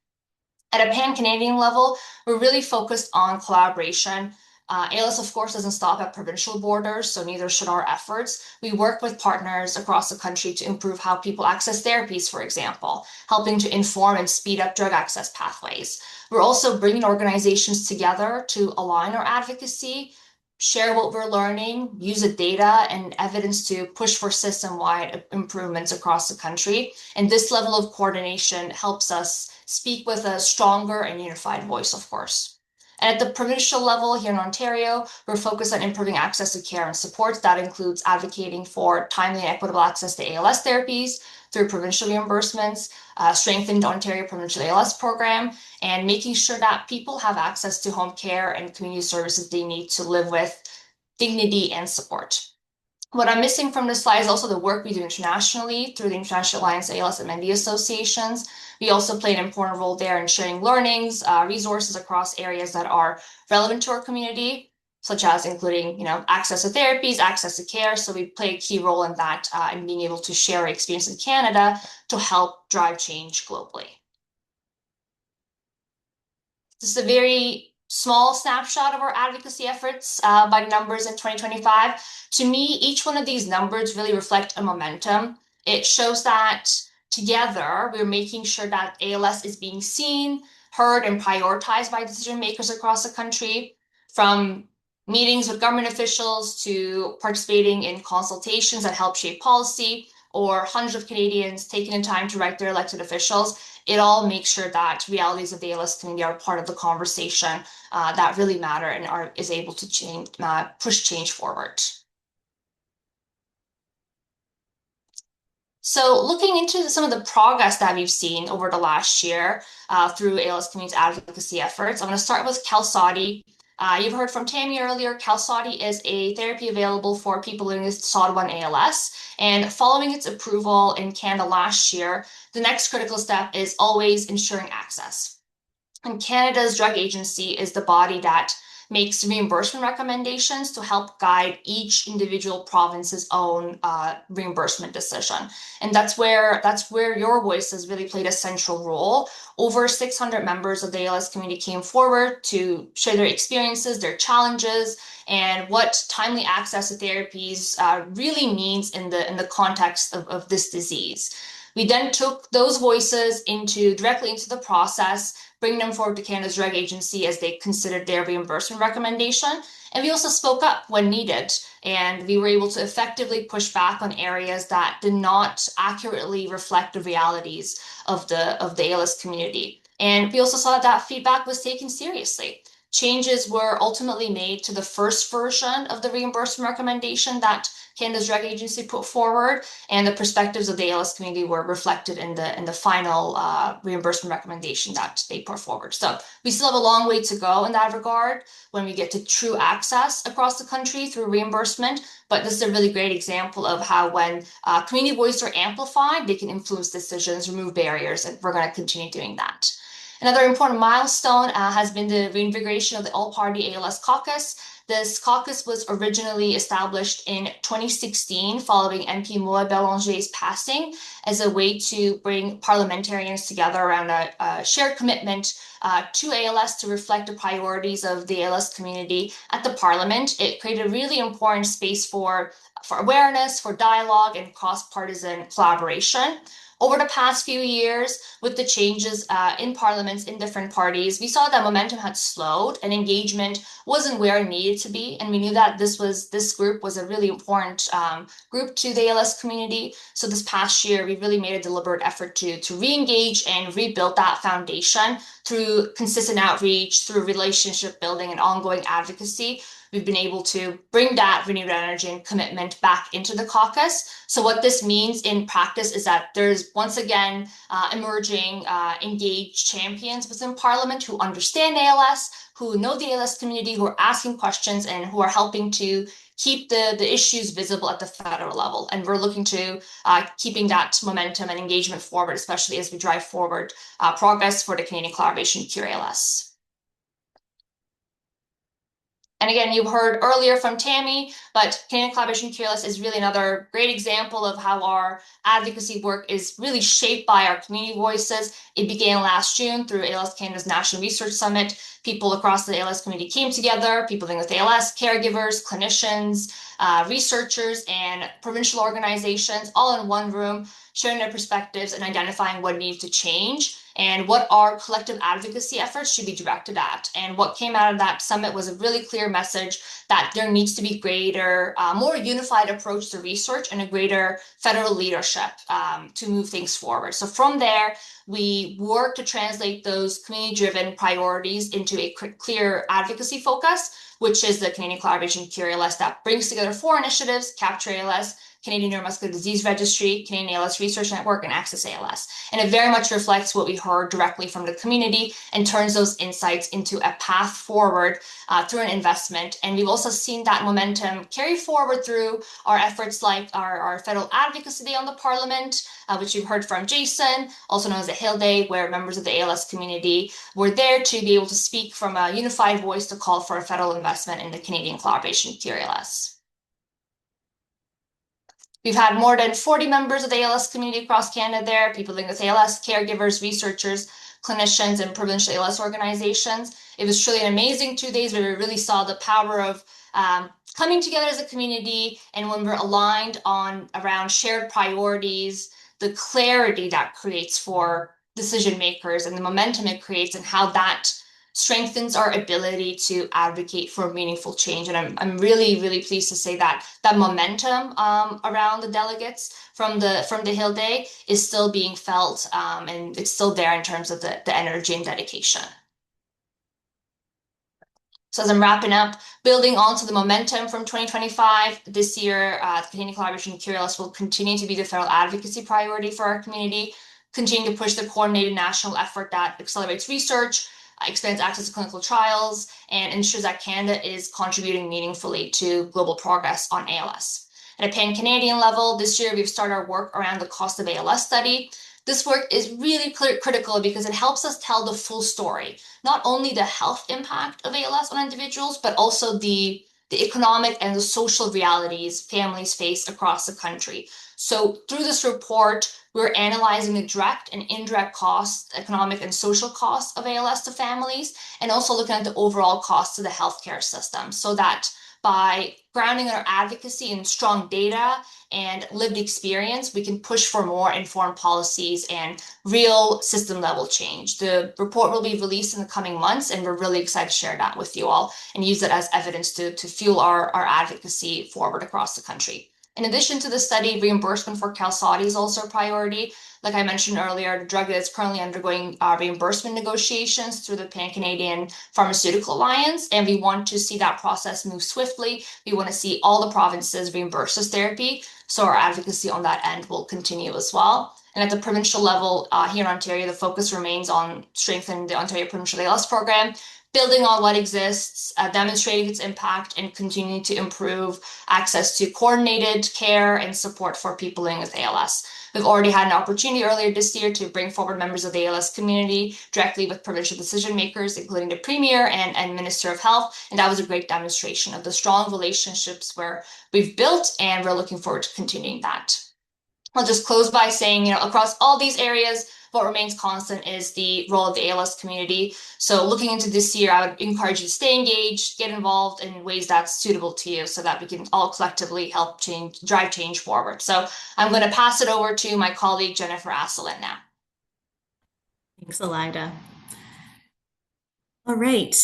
At a pan-Canadian level, we're really focused on collaboration. ALS, of course, doesn't stop at provincial borders, so neither should our efforts. We work with partners across the country to improve how people access therapies, for example, helping to inform and speed up drug access pathways. We're also bringing organizations together to align our advocacy, share what we're learning, use the data and evidence to push for system-wide improvements across the country. And this level of coordination helps us speak with a stronger and unified voice, of course. And at the provincial level here in Ontario, we're focused on improving access to care and supports. That includes advocating for timely and equitable access to ALS therapies through provincial reimbursements, strengthened Ontario Provincial ALS program, and making sure that people have access to home care and community services they need to live with dignity and support. What I'm missing from this slide is also the work we do internationally through the International Alliance ALS and MND associations. We also play an important role there in sharing learnings, resources across areas that are relevant to our community, such as including, access to therapies, access to care. So we play a key role in that, in being able to share our experience in Canada to help drive change globally. This is a very small snapshot of our advocacy efforts by numbers in 2025. To me, each one of these numbers really reflect a momentum. It shows that together, we're making sure that ALS is being seen, heard, and prioritized by decision makers across the country, from meetings with government officials to participating in consultations that help shape policy, or hundreds of Canadians taking the time to write their elected officials. It all makes sure that realities of the ALS community are part of the conversation that really matter and is able to change, push change forward. So looking into some of the progress that we've seen over the last year through ALS community advocacy efforts, I'm going to start with QALSODY. You've heard from Tammy earlier. QALSODY is a therapy available for people living with SOD1 ALS. And following its approval in Canada last year, the next critical step is always ensuring access. And Canada's Drug Agency is the body that makes reimbursement recommendations to help guide each individual province's own reimbursement decision. And that's where your voices really played a central role. Over 600 members of the ALS community came forward to share their experiences, their challenges, and what timely access to therapies really means in the context of this disease. We then took those voices directly into the process, bring them forward to Canada's Drug Agency as they considered their reimbursement recommendation. And we also spoke up when needed, and we were able to effectively push back on areas that did not accurately reflect the realities of the ALS community. And we also saw that feedback was taken seriously. Changes were ultimately made to the first version of the reimbursement recommendation that Canada's Drug Agency put forward, and the perspectives of the ALS community were reflected in the final reimbursement recommendation that they put forward. So we still have a long way to go in that regard when we get to true access across the country through reimbursement, but this is a really great example of how when community voices are amplified, they can influence decisions, remove barriers, and we're going to continue doing that. Another important milestone has been the reinvigoration of the All-Party ALS Caucus. This caucus was originally established in 2016 following MP Moa Bélanger's passing as a way to bring parliamentarians together around a shared commitment to ALS to reflect the priorities of the ALS community at the parliament. It created a really important space for awareness, for dialogue, and cross-partisan collaboration. Over the past few years, with the changes in parliaments in different parties, we saw that momentum had slowed and engagement wasn't where it needed to be. And we knew that this group was a really important group to the ALS community. So this past year, we really made a deliberate effort to re-engage and rebuild that foundation through consistent outreach, through relationship building and ongoing advocacy. We've been able to bring that renewed energy and commitment back into the caucus. So what this means in practice is that there's once again emerging engaged champions within Parliament who understand ALS, who know the ALS community, who are asking questions, and who are helping to keep the issues visible at the federal level. And we're looking to keeping that momentum and engagement forward, especially as we drive forward progress for the Canadian collaboration Cure ALS. And again, you heard earlier from Tammy, but Canadian Collaboration Cure ALS is really another great example of how our advocacy work is really shaped by our community voices. It began last June through ALS Canada's National Research Summit. People across the ALS community came together, people living with ALS, caregivers, clinicians, researchers, and provincial organizations, all in one room, sharing their perspectives and identifying what needs to change and what our collective advocacy efforts should be directed at. And what came out of that summit was a really clear message that there needs to be greater, more unified approach to research and a greater federal leadership to move things forward. So from there, we work to translate those community-driven priorities into a clear advocacy focus, which is the Canadian Collaboration Cure ALS that brings together 4 initiatives: Capture ALS, Canadian Neuromuscular Disease Registry, Canadian ALS Research Network, and Access ALS. And it very much reflects what we heard directly from the community and turns those insights into a path forward through an investment. And we've also seen that momentum carry forward through our efforts like our Federal Advocacy Day on the Parliament, which you've heard from Jason, also known as the Hill Day, where members of the ALS community were there to be able to speak from a unified voice to call for a federal investment in the Canadian Collaboration Cure ALS. We've had more than 40 members of the ALS community across Canada there, people living with ALS, caregivers, researchers, clinicians, and provincial ALS organizations. It was truly an amazing 2 days where we really saw the power of coming together as a community, and when we're aligned around shared priorities, the clarity that creates for decision makers and the momentum it creates and how that strengthens our ability to advocate for meaningful change. And I'm really, really pleased to say that that momentum around the delegates from the Hill Day is still being felt, and it's still there in terms of the energy and dedication. So as I'm wrapping up, building onto the momentum from 2025, this year, the Canadian Collaboration Cure ALS will continue to be the federal advocacy priority for our community, continue to push the coordinated national effort that accelerates research, expands access to clinical trials, and ensures that Canada is contributing meaningfully to global progress on ALS. At a pan-Canadian level, this year we've started our work around the cost of ALS study. This work is really critical because it helps us tell the full story, not only the health impact of ALS on individuals, but also the economic and the social realities families face across the country. So through this report, we're analyzing the direct and indirect costs, economic and social costs of ALS to families, and also looking at the overall costs of the healthcare system, so that by grounding our advocacy in strong data and lived experience, we can push for more informed policies and real system level change. The report will be released in the coming months, and we're really excited to share that with you all and use it as evidence to fuel our advocacy forward across the country. In addition to the study, reimbursement for Qalsody is also a priority. Like I mentioned earlier, the drug is currently undergoing reimbursement negotiations through the Pan-Canadian Pharmaceutical Alliance, and we want to see that process move swiftly. We want to see all the provinces reimburse this therapy, so our advocacy on that end will continue as well. And at the provincial level here in Ontario, the focus remains on strengthening the Ontario Provincial ALS program, building on what exists, demonstrating its impact, and continuing to improve access to coordinated care and support for people living with ALS. We've already had an opportunity earlier this year to bring forward members of the ALS community directly with provincial decision makers, including the Premier and Minister of Health, and that was a great demonstration of the strong relationships where we've built, and we're looking forward to continuing that. I'll just close by saying, across all these areas, what remains constant is the role of the ALS community. So looking into this year, I would encourage you to stay engaged, get involved in ways that's suitable to you so that we can all collectively help drive change forward. So I'm going to pass it over to my colleague, Jennifer Asselin now. Thanks, Elida. All right.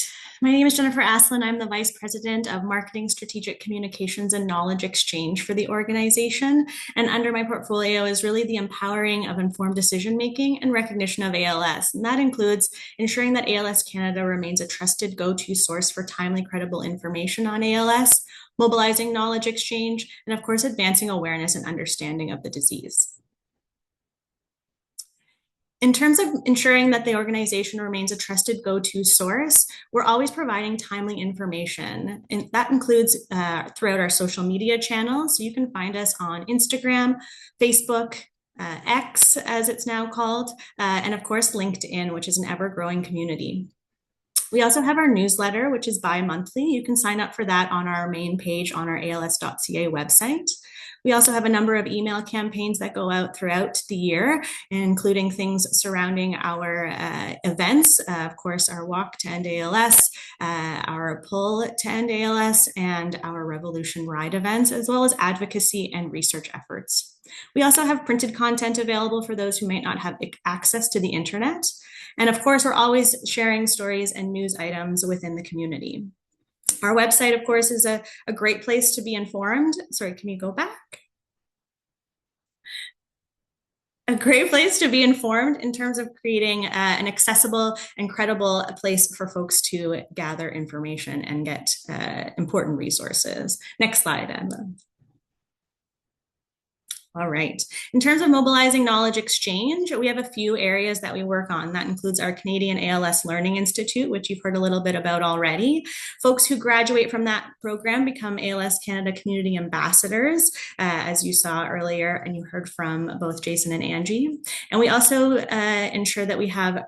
My name is Jennifer Asselin. I'm the Vice President of Marketing, Strategic Communications, and Knowledge Exchange for the organization. And under my portfolio is really the empowering of informed decision-making and recognition of ALS. And that includes ensuring that ALS Canada remains a trusted go-to source for timely, credible information on ALS, mobilizing knowledge exchange, and of course, advancing awareness and understanding of the disease. In terms of ensuring that the organization remains a trusted go-to source, we're always providing timely information. And that includes throughout our social media channels. So you can find us on Instagram, Facebook, X, as it's now called, and of course, LinkedIn, which is an ever-growing community. We also have our newsletter, which is bi-monthly. You can sign up for that on our main page on our als.ca website. We also have a number of email campaigns that go out throughout the year, including things surrounding our events, of course, our Walk to End ALS, our Pull to End ALS, and our Revolution Ride events, as well as advocacy and research efforts. We also have printed content available for those who might not have access to the internet. And of course, we're always sharing stories and news items within the community. Our website, of course, is a great place to be informed. Sorry, can you go back? A great place to be informed in terms of creating an accessible and credible place for folks to gather information and get important resources. Next slide, Emma. All right. In terms of mobilizing knowledge exchange, we have a few areas that we work on. That includes our Canadian ALS Learning Institute, which you've heard a little bit about already. Folks who graduate from that program become ALS Canada Community Ambassadors, as you saw earlier, and you heard from both Jason and Angie. And we also ensure that we have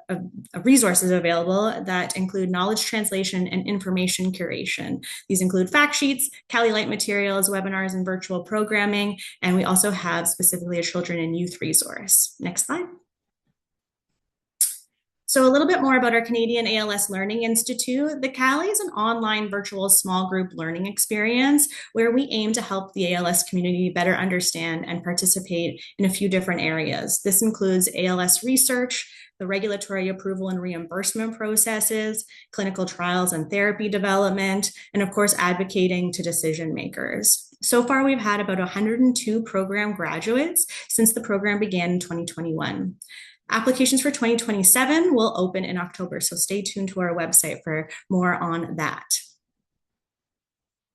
resources available that include knowledge translation and information curation. These include fact sheets, Cali Light materials, webinars, and virtual programming. And we also have specifically a children and youth resource. Next slide. So a little bit more about our Canadian ALS Learning Institute. The CALI is an online virtual small group learning experience where we aim to help the ALS community better understand and participate in a few different areas. This includes ALS research, the regulatory approval and reimbursement processes, clinical trials and therapy development, and of course, advocating to decision makers. So far, we've had about 102 program graduates since the program began in 2021. Applications for 2027 will open in October, so stay tuned to our website for more on that.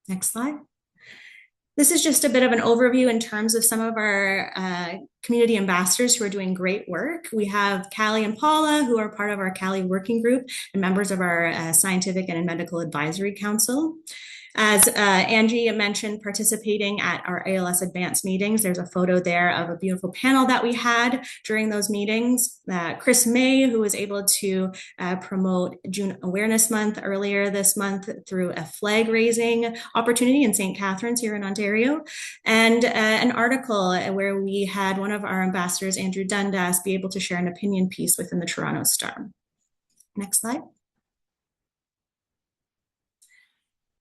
Next slide. This is just a bit of an overview in terms of some of our community ambassadors who are doing great work. We have Callie and Paula, who are part of our Callie working group and members of our Scientific and Medical Advisory Council. As Angie mentioned, participating at our ALS Advanced meetings, there's a photo there of a beautiful panel that we had during those meetings. Chris May, who was able to promote June Awareness Month earlier this month through a flag raising opportunity in St. Catharines here in Ontario, and an article where we had one of our ambassadors, Andrew Dundas, be able to share an opinion piece within the Toronto Star. Next slide.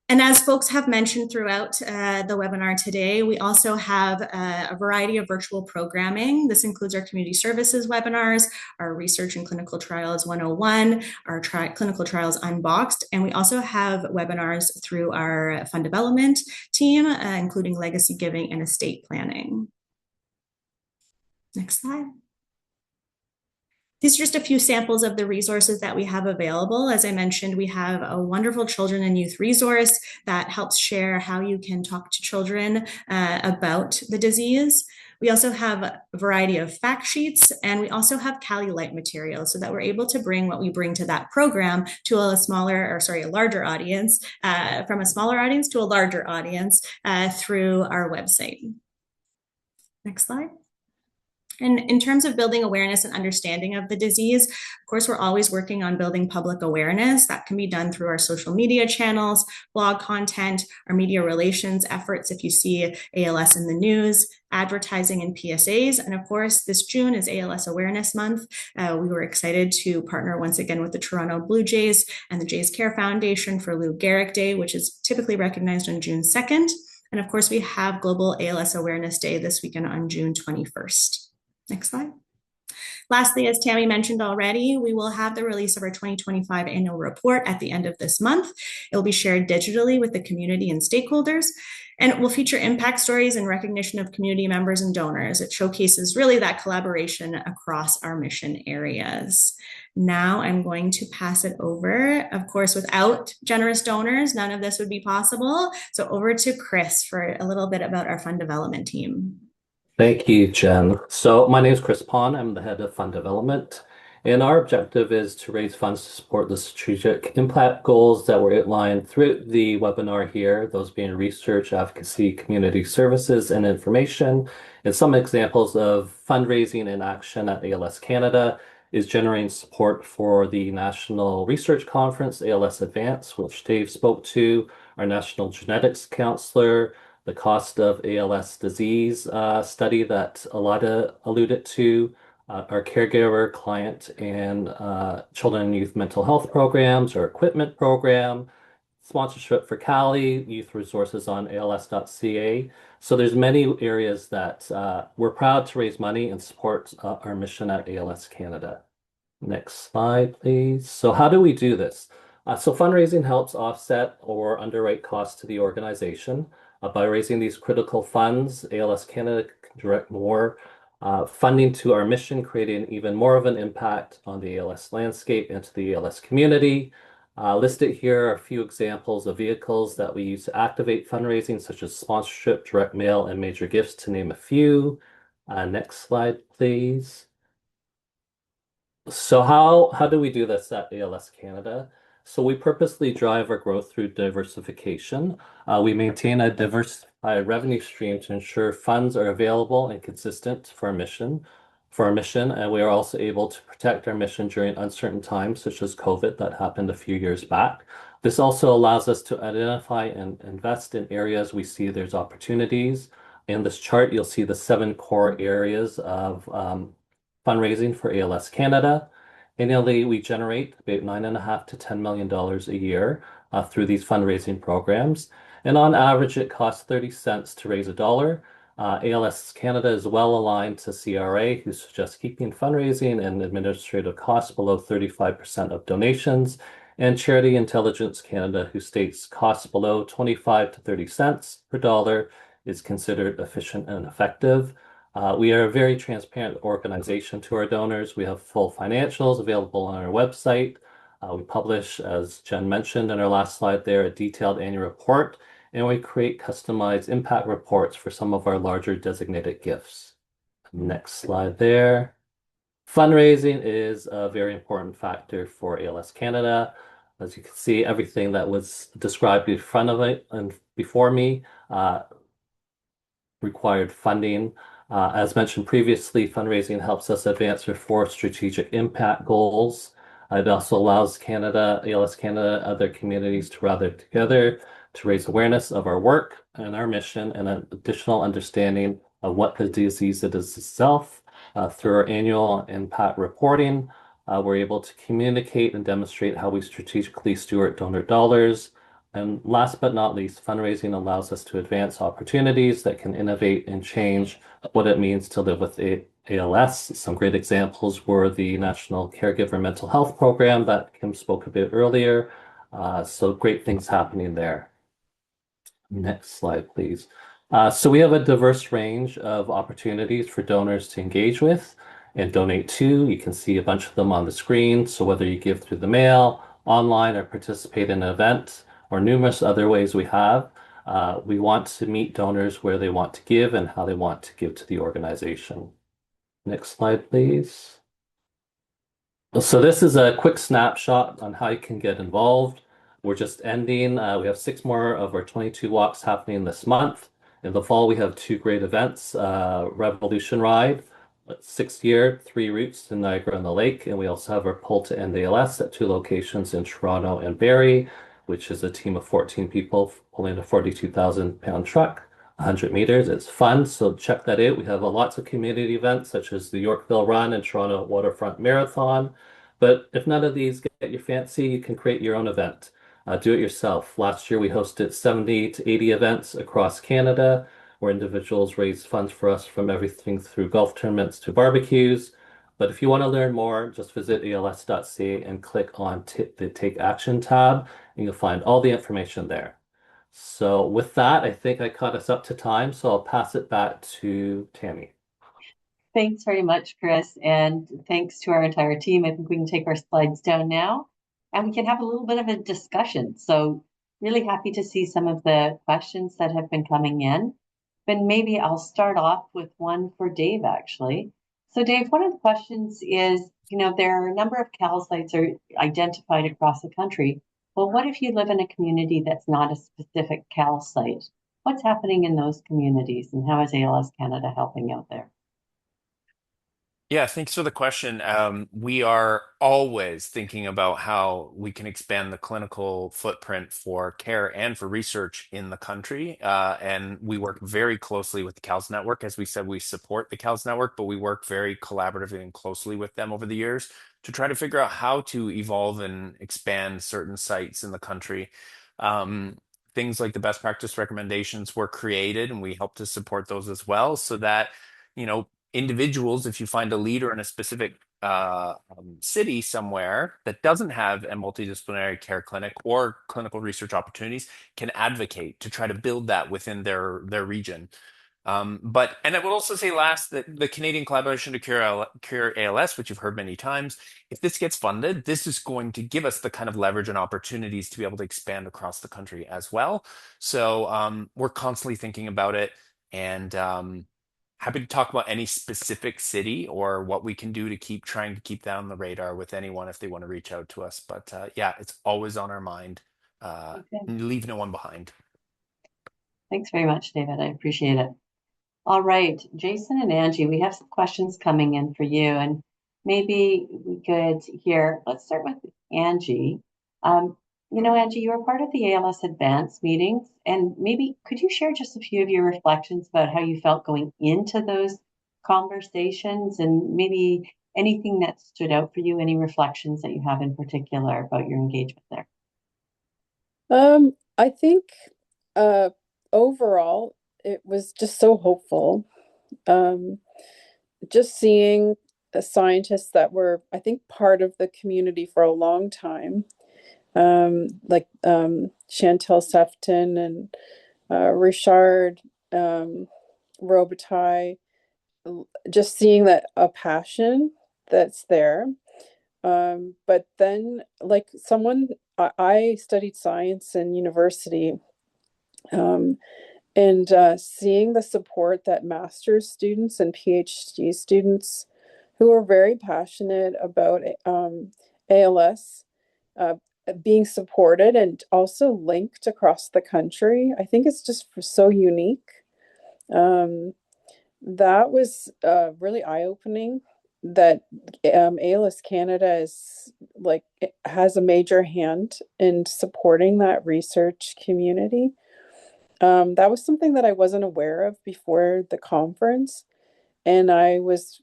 And as folks have mentioned throughout the webinar today, we also have a variety of virtual programming. This includes our community services webinars, our research and clinical trials 101, our clinical trials unboxed, and we also have webinars through our fund development team, including legacy giving and estate planning. Next slide. These are just a few samples of the resources that we have available. As I mentioned, we have a wonderful children and youth resource that helps share how you can talk to children about the disease. We also have a variety of fact sheets, and we also have Cali Light materials so that we're able to bring what we bring to that program to a larger audience, from a smaller audience to a larger audience through our website. Next slide. And in terms of building awareness and understanding of the disease, of course, we're always working on building public awareness. That can be done through our social media channels, blog content, our media relations efforts if you see ALS in the news, advertising and PSAs. And of course, this June is ALS Awareness Month. We were excited to partner once again with the Toronto Blue Jays and the Jays Care Foundation for Lou Gehrig Day, which is typically recognized on June 2nd. And of course, we have Global ALS Awareness Day this weekend on June 21st. Next slide. Lastly, as Tammy mentioned already, we will have the release of our 2025 annual report at the end of this month. It will be shared digitally with the community and stakeholders, and it will feature impact stories and recognition of community members and donors. It showcases really that collaboration across our mission areas. Now I'm going to pass it over. Of course, without generous donors, none of this would be possible. So over to Chris for a little bit about our fund development team. Thank you, Jen. So my name is Chris Pond. I'm the head of fund development, and our objective is to raise funds to support the strategic impact goals that were outlined through the webinar here, those being research, advocacy, community services, and information. And some examples of fundraising in action at ALS Canada is generating support for the National Research Conference, ALS Advance, which Dave spoke to, our National Genetics Counselor, the cost of ALS disease study that Alada alluded to, our caregiver, client, and children and youth mental health programs, our equipment program, sponsorship for Cali, youth resources on als.ca. So there's many areas that we're proud to raise money and support our mission at ALS Canada. Next slide, please. So how do we do this? So fundraising helps offset or underwrite costs to the organization. By raising these critical funds, ALS Canada can direct more funding to our mission, creating even more of an impact on the ALS landscape and to the ALS community. Listed here are a few examples of vehicles that we use to activate fundraising, such as sponsorship, direct mail, and major gifts, to name a few. Next slide, please. So how do we do this at ALS Canada? So we purposely drive our growth through diversification. We maintain a diversified revenue stream to ensure funds are available and consistent for our mission. And we are also able to protect our mission during uncertain times, such as COVID that happened a few years back. This also allows us to identify and invest in areas we see there's opportunities. In this chart, you'll see the 7 core areas of fundraising for ALS Canada. Annually, we generate about $9.5 to $10 million a year through these fundraising programs. And on average, it costs 30 cents to raise a dollar. ALS Canada is well aligned to CRA, who suggests keeping fundraising and administrative costs below 35% of donations, and Charity Intelligence Canada, who states costs below 25 to 30 cents per dollar is considered efficient and effective. We are a very transparent organization to our donors. We have full financials available on our website. We publish, as Jen mentioned in our last slide there, a detailed annual report, and we create customized impact reports for some of our larger designated gifts. Next slide there. Fundraising is a very important factor for ALS Canada. As you can see, everything that was described in front of it and before me required funding. As mentioned previously, fundraising helps us advance our 4 strategic impact goals. It also allows Canada, ALS Canada, other communities to rally together to raise awareness of our work and our mission and an additional understanding of what the disease it is itself. Through our annual impact reporting, we're able to communicate and demonstrate how we strategically steward donor dollars. And last but not least, fundraising allows us to advance opportunities that can innovate and change what it means to live with ALS. Some great examples were the National Caregiver Mental Health Program that Kim spoke about earlier. So great things happening there. Next slide, please. So we have a diverse range of opportunities for donors to engage with and donate to. You can see a bunch of them on the screen. So whether you give through the mail, online, or participate in an event, or numerous other ways we have, we want to meet donors where they want to give and how they want to give to the organization. Next slide, please. So this is a quick snapshot on how you can get involved. We're just ending. We have 6 more of our 22 walks happening this month. In the fall, we have 2 great events, Revolution Ride, 6th year, 3 routes to Niagara-on-the-Lake, and we also have our Pull to End ALS at 2 locations in Toronto and Barrie, which is a team of 14 people pulling a 42,000-pound truck, 100 meters. It's fun, so check that out. We have lots of community events such as the Yorkville Run and Toronto Waterfront Marathon. But if none of these get your fancy, you can create your own event. Do it yourself. Last year, we hosted 70 to 80 events across Canada where individuals raise funds for us from everything through golf tournaments to barbecues. But if you want to learn more, just visit als.ca and click on the Take Action tab, and you'll find all the information there. So with that, I think I caught us up to time, so I'll pass it back to Tammy. Thanks very much, Chris, and thanks to our entire team. I think we can take our slides down now, and we can have a little bit of a discussion. So really happy to see some of the questions that have been coming in. But maybe I'll start off with one for Dave, actually. So Dave, one of the questions is, there are a number of CAL sites are identified across the country. Well, what if you live in a community that's not a specific CAL site? What's happening in those communities, and how is ALS Canada helping out there? Yeah, thanks for the question. We are always thinking about how we can expand the clinical footprint for care and for research in the country. And we work very closely with the CALS Network. As we said, we support the CALS Network, but we work very collaboratively and closely with them over the years to try to figure out how to evolve and expand certain sites in the country. Things like the best practice recommendations were created, and we help to support those as well so that, individuals, if you find a leader in a specific city somewhere that doesn't have a multidisciplinary care clinic or clinical research opportunities, can advocate to try to build that within their region. And I will also say last that the Canadian Collaboration to Cure ALS, which you've heard many times, if this gets funded, this is going to give us the kind of leverage and opportunities to be able to expand across the country as well. So we're constantly thinking about it, and happy to talk about any specific city or what we can do to keep trying to keep that on the radar with anyone if they want to reach out to us. But yeah, it's always on our mind. Okay. Leave no one behind. Thanks very much, David. I appreciate it. All right, Jason and Angie, we have some questions coming in for you, and maybe we could hear, let's start with Angie. Angie, you were part of the ALS Advance meetings, and maybe could you share just a few of your reflections about how you felt going into those conversations, and maybe anything that stood out for you, any reflections that you have in particular about your engagement there? I think overall, it was just so hopeful. Just seeing the scientists that were, I think, part of the community for a long time, like Chantal Sefton and Richard Robitaille, just seeing that a passion that's there. But then, like I studied science in university, and seeing the support that master's students and PhD students who are very passionate about ALS being supported and also linked across the country. I think it's just so unique. That was really eye-opening that ALS Canada is like it has a major hand in supporting that research community. That was something that I wasn't aware of before the conference, and I was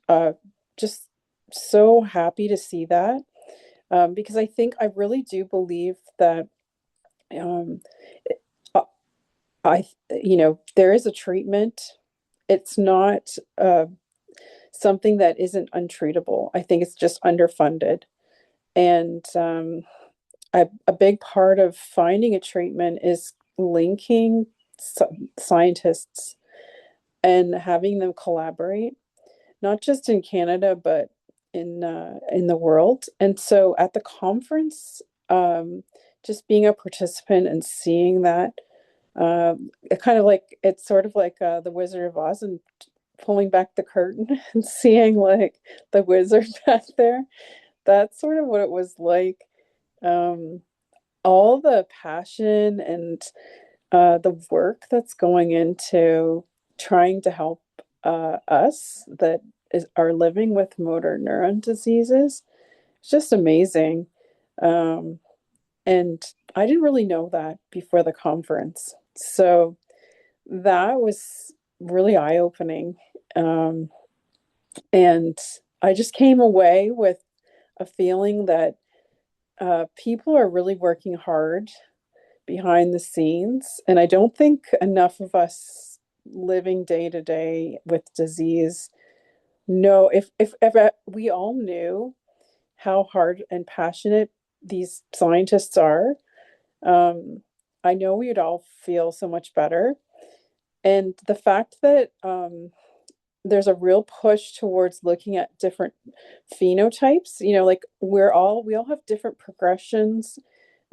just so happy to see that because I really do believe that um, there is a treatment. It's not something that isn't untreatable. I think it's just underfunded. And a big part of finding a treatment is linking scientists and having them collaborate, not just in Canada, but in the world. And so at the conference, just being a participant and seeing that, it kind of like it's sort of like the Wizard of Oz and pulling back the curtain and seeing like the wizard back there. That's sort of what it was like. Um, all the passion and the work that's going into trying to help us that are living with motor neuron diseases. It's just amazing. Um, and I didn't really know that before the conference. So that was really eye-opening. And I just came away with a feeling that people are really working hard behind the scenes. And I don't think enough of us living day to day with disease know if we all knew how hard and passionate these scientists are, I know we'd all feel so much better. And the fact that there's a real push towards looking at different phenotypes, like we all have different progressions,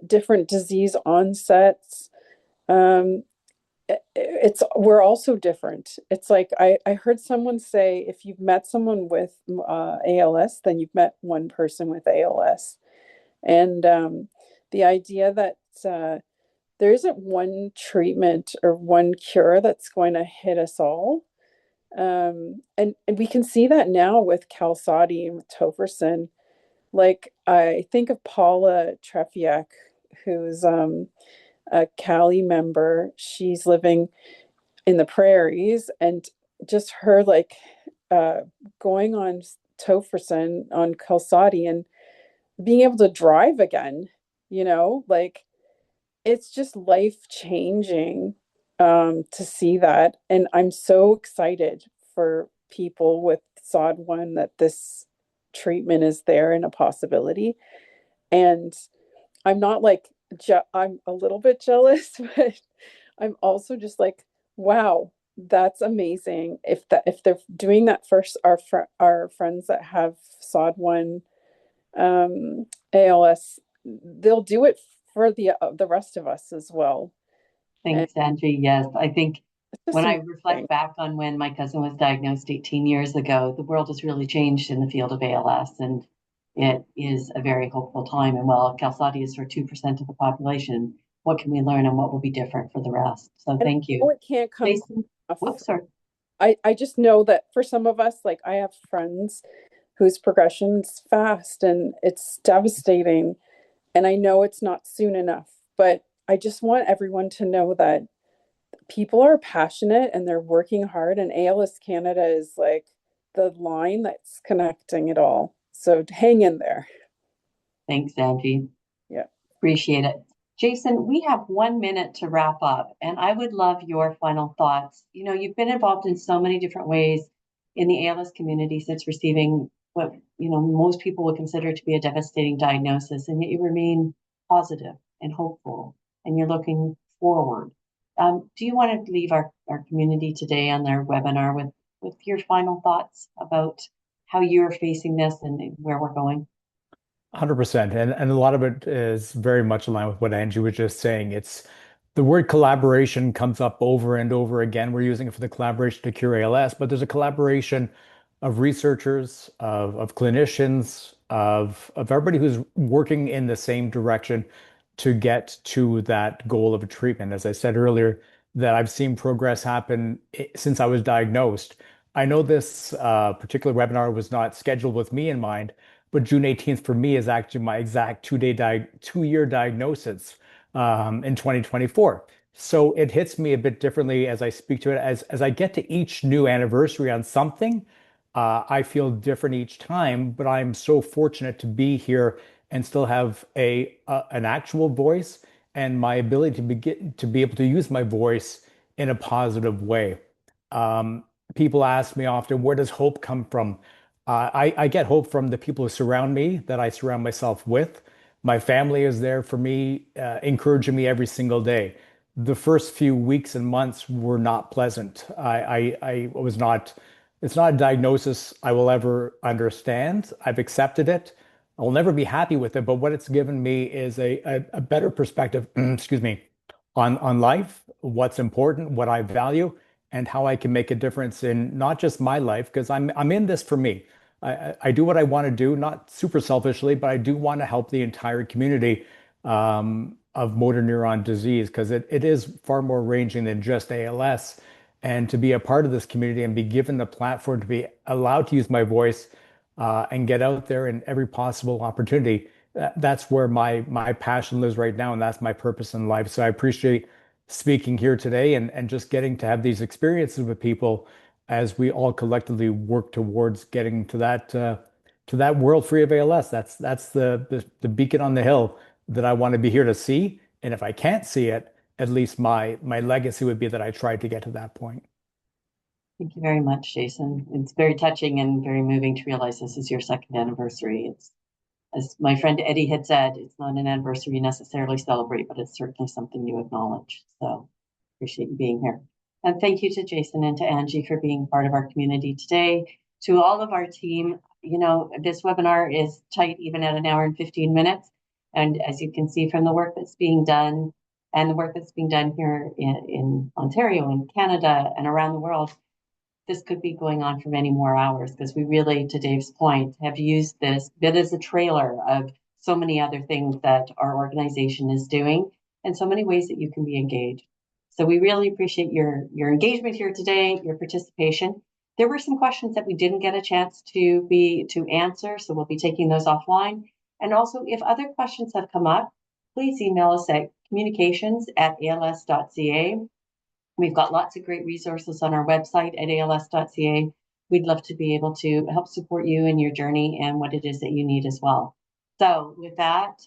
different disease onsets. Um, we're also different. It's like I heard someone say if you've met someone with ALS, then you've met one person with ALS. And the idea that there isn't one treatment or one cure that's going to hit us all. And we can see that now with Qalsody and with tofersen. Like I think of Paula Trefiak, who's a Cali member. She's living in the prairies, and just her like going on tofersen on Qalsody and being able to drive again, like it's just life changing to see that. And I'm so excited for people with SOD1 that this treatment is there and a possibility. And I'm not like, I'm a little bit jealous, but I'm also just like, wow, that's amazing. If they're doing that first, our friends that have SOD1 ALS, they'll do it for the rest of us as well. Thanks, Angie. Yes, I think when I amazing. reflect back on when my cousin was diagnosed 18 years ago, the world has really changed in the field of ALS, and it is a very hopeful time. And while Qalsody is for 2% of the population, what can we learn and what will be different for the rest? So And thank you. it can't come Jason, off. whoops, sorry. I just know that for some of us, like I have friends whose progression's fast and it's devastating. And I know it's not soon enough, but I just want everyone to know that people are passionate and they're working hard, and ALS Canada is like the line that's connecting it all. So hang in there. Thanks, Angie. Yeah. Appreciate it. Jason, we have 1 minute to wrap up, and I would love your final thoughts. You've been involved in so many different ways in the ALS community since receiving what, most people would consider to be a devastating diagnosis, and yet you remain positive and hopeful, and you're looking forward. Do you want to leave our community today on their webinar with your final thoughts about how you're facing this and where we're going? 100%. And a lot of it is very much in line with what Angie was just saying. It's the word collaboration comes up over and over again. We're using it for the collaboration to cure ALS, but there's a collaboration of researchers, of clinicians, of everybody who's working in the same direction to get to that goal of a treatment. As I said earlier, that I've seen progress happen since I was diagnosed. I know this particular webinar was not scheduled with me in mind, but June 18th for me is actually my exact 2-year diagnosis in 2024. So it hits me a bit differently as I speak to it. As I get to each new anniversary on something, I feel different each time, but I'm so fortunate to be here and still have an actual voice and my ability to be able to use my voice in a positive way. Um, People ask me often, where does hope come from? I get hope from the people who surround me, that I surround myself with. My family is there for me, encouraging me every single day. The first few weeks and months were not pleasant. I was not, it's not a diagnosis I will ever understand. I've accepted it. I will never be happy with it, but what it's given me is a better perspective, excuse me, on life, what's important, what I value, and how I can make a difference in not just my life, because I'm in this for me. I do what I want to do, not super selfishly, but I do want to help the entire community of motor neuron disease, because it is far more ranging than just ALS. And to be a part of this community and be given the platform to be allowed to use my voice and get out there in every possible opportunity, that's where my passion lives right now, and that's my purpose in life. So I appreciate speaking here today and just getting to have these experiences with people as we all collectively work towards getting to that world free of ALS. That's the beacon on the hill that I want to be here to see. And if I can't see it, at least my legacy would be that I tried to get to that point. Thank you very much, Jason. It's very touching and very moving to realize this is your second anniversary. It's, as my friend Eddie had said, it's not an anniversary you necessarily celebrate, but it's certainly something you acknowledge. So appreciate you being here. And thank you to Jason and to Angie for being part of our community today. To all of our team, you know, this webinar is tight even at an hour and 15 minutes. And as you can see from the work that's being done and the work that's being done here in Ontario, in Canada, and around the world, this could be going on for many more hours, because we really, to Dave's point, have used this bit as a trailer of so many other things that our organization is doing and so many ways that you can be engaged. So we really appreciate your engagement here today, your participation. There were some questions that we didn't get a chance to answer, so we'll be taking those offline. And also, if other questions have come up, please email us at communications@als.ca. We've got lots of great resources on our website at als.ca. We'd love to be able to help support you in your journey and what it is that you need as well. So with that,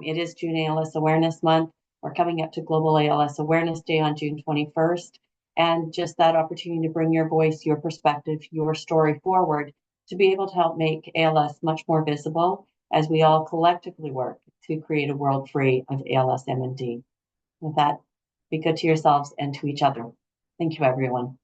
it is June ALS Awareness Month. We're coming up to Global ALS Awareness Day on June 21st. And just that opportunity to bring your voice, your perspective, your story forward to be able to help make ALS much more visible as we all collectively work to create a world free of ALS MND. With that, be good to yourselves and to each other. Thank you, everyone.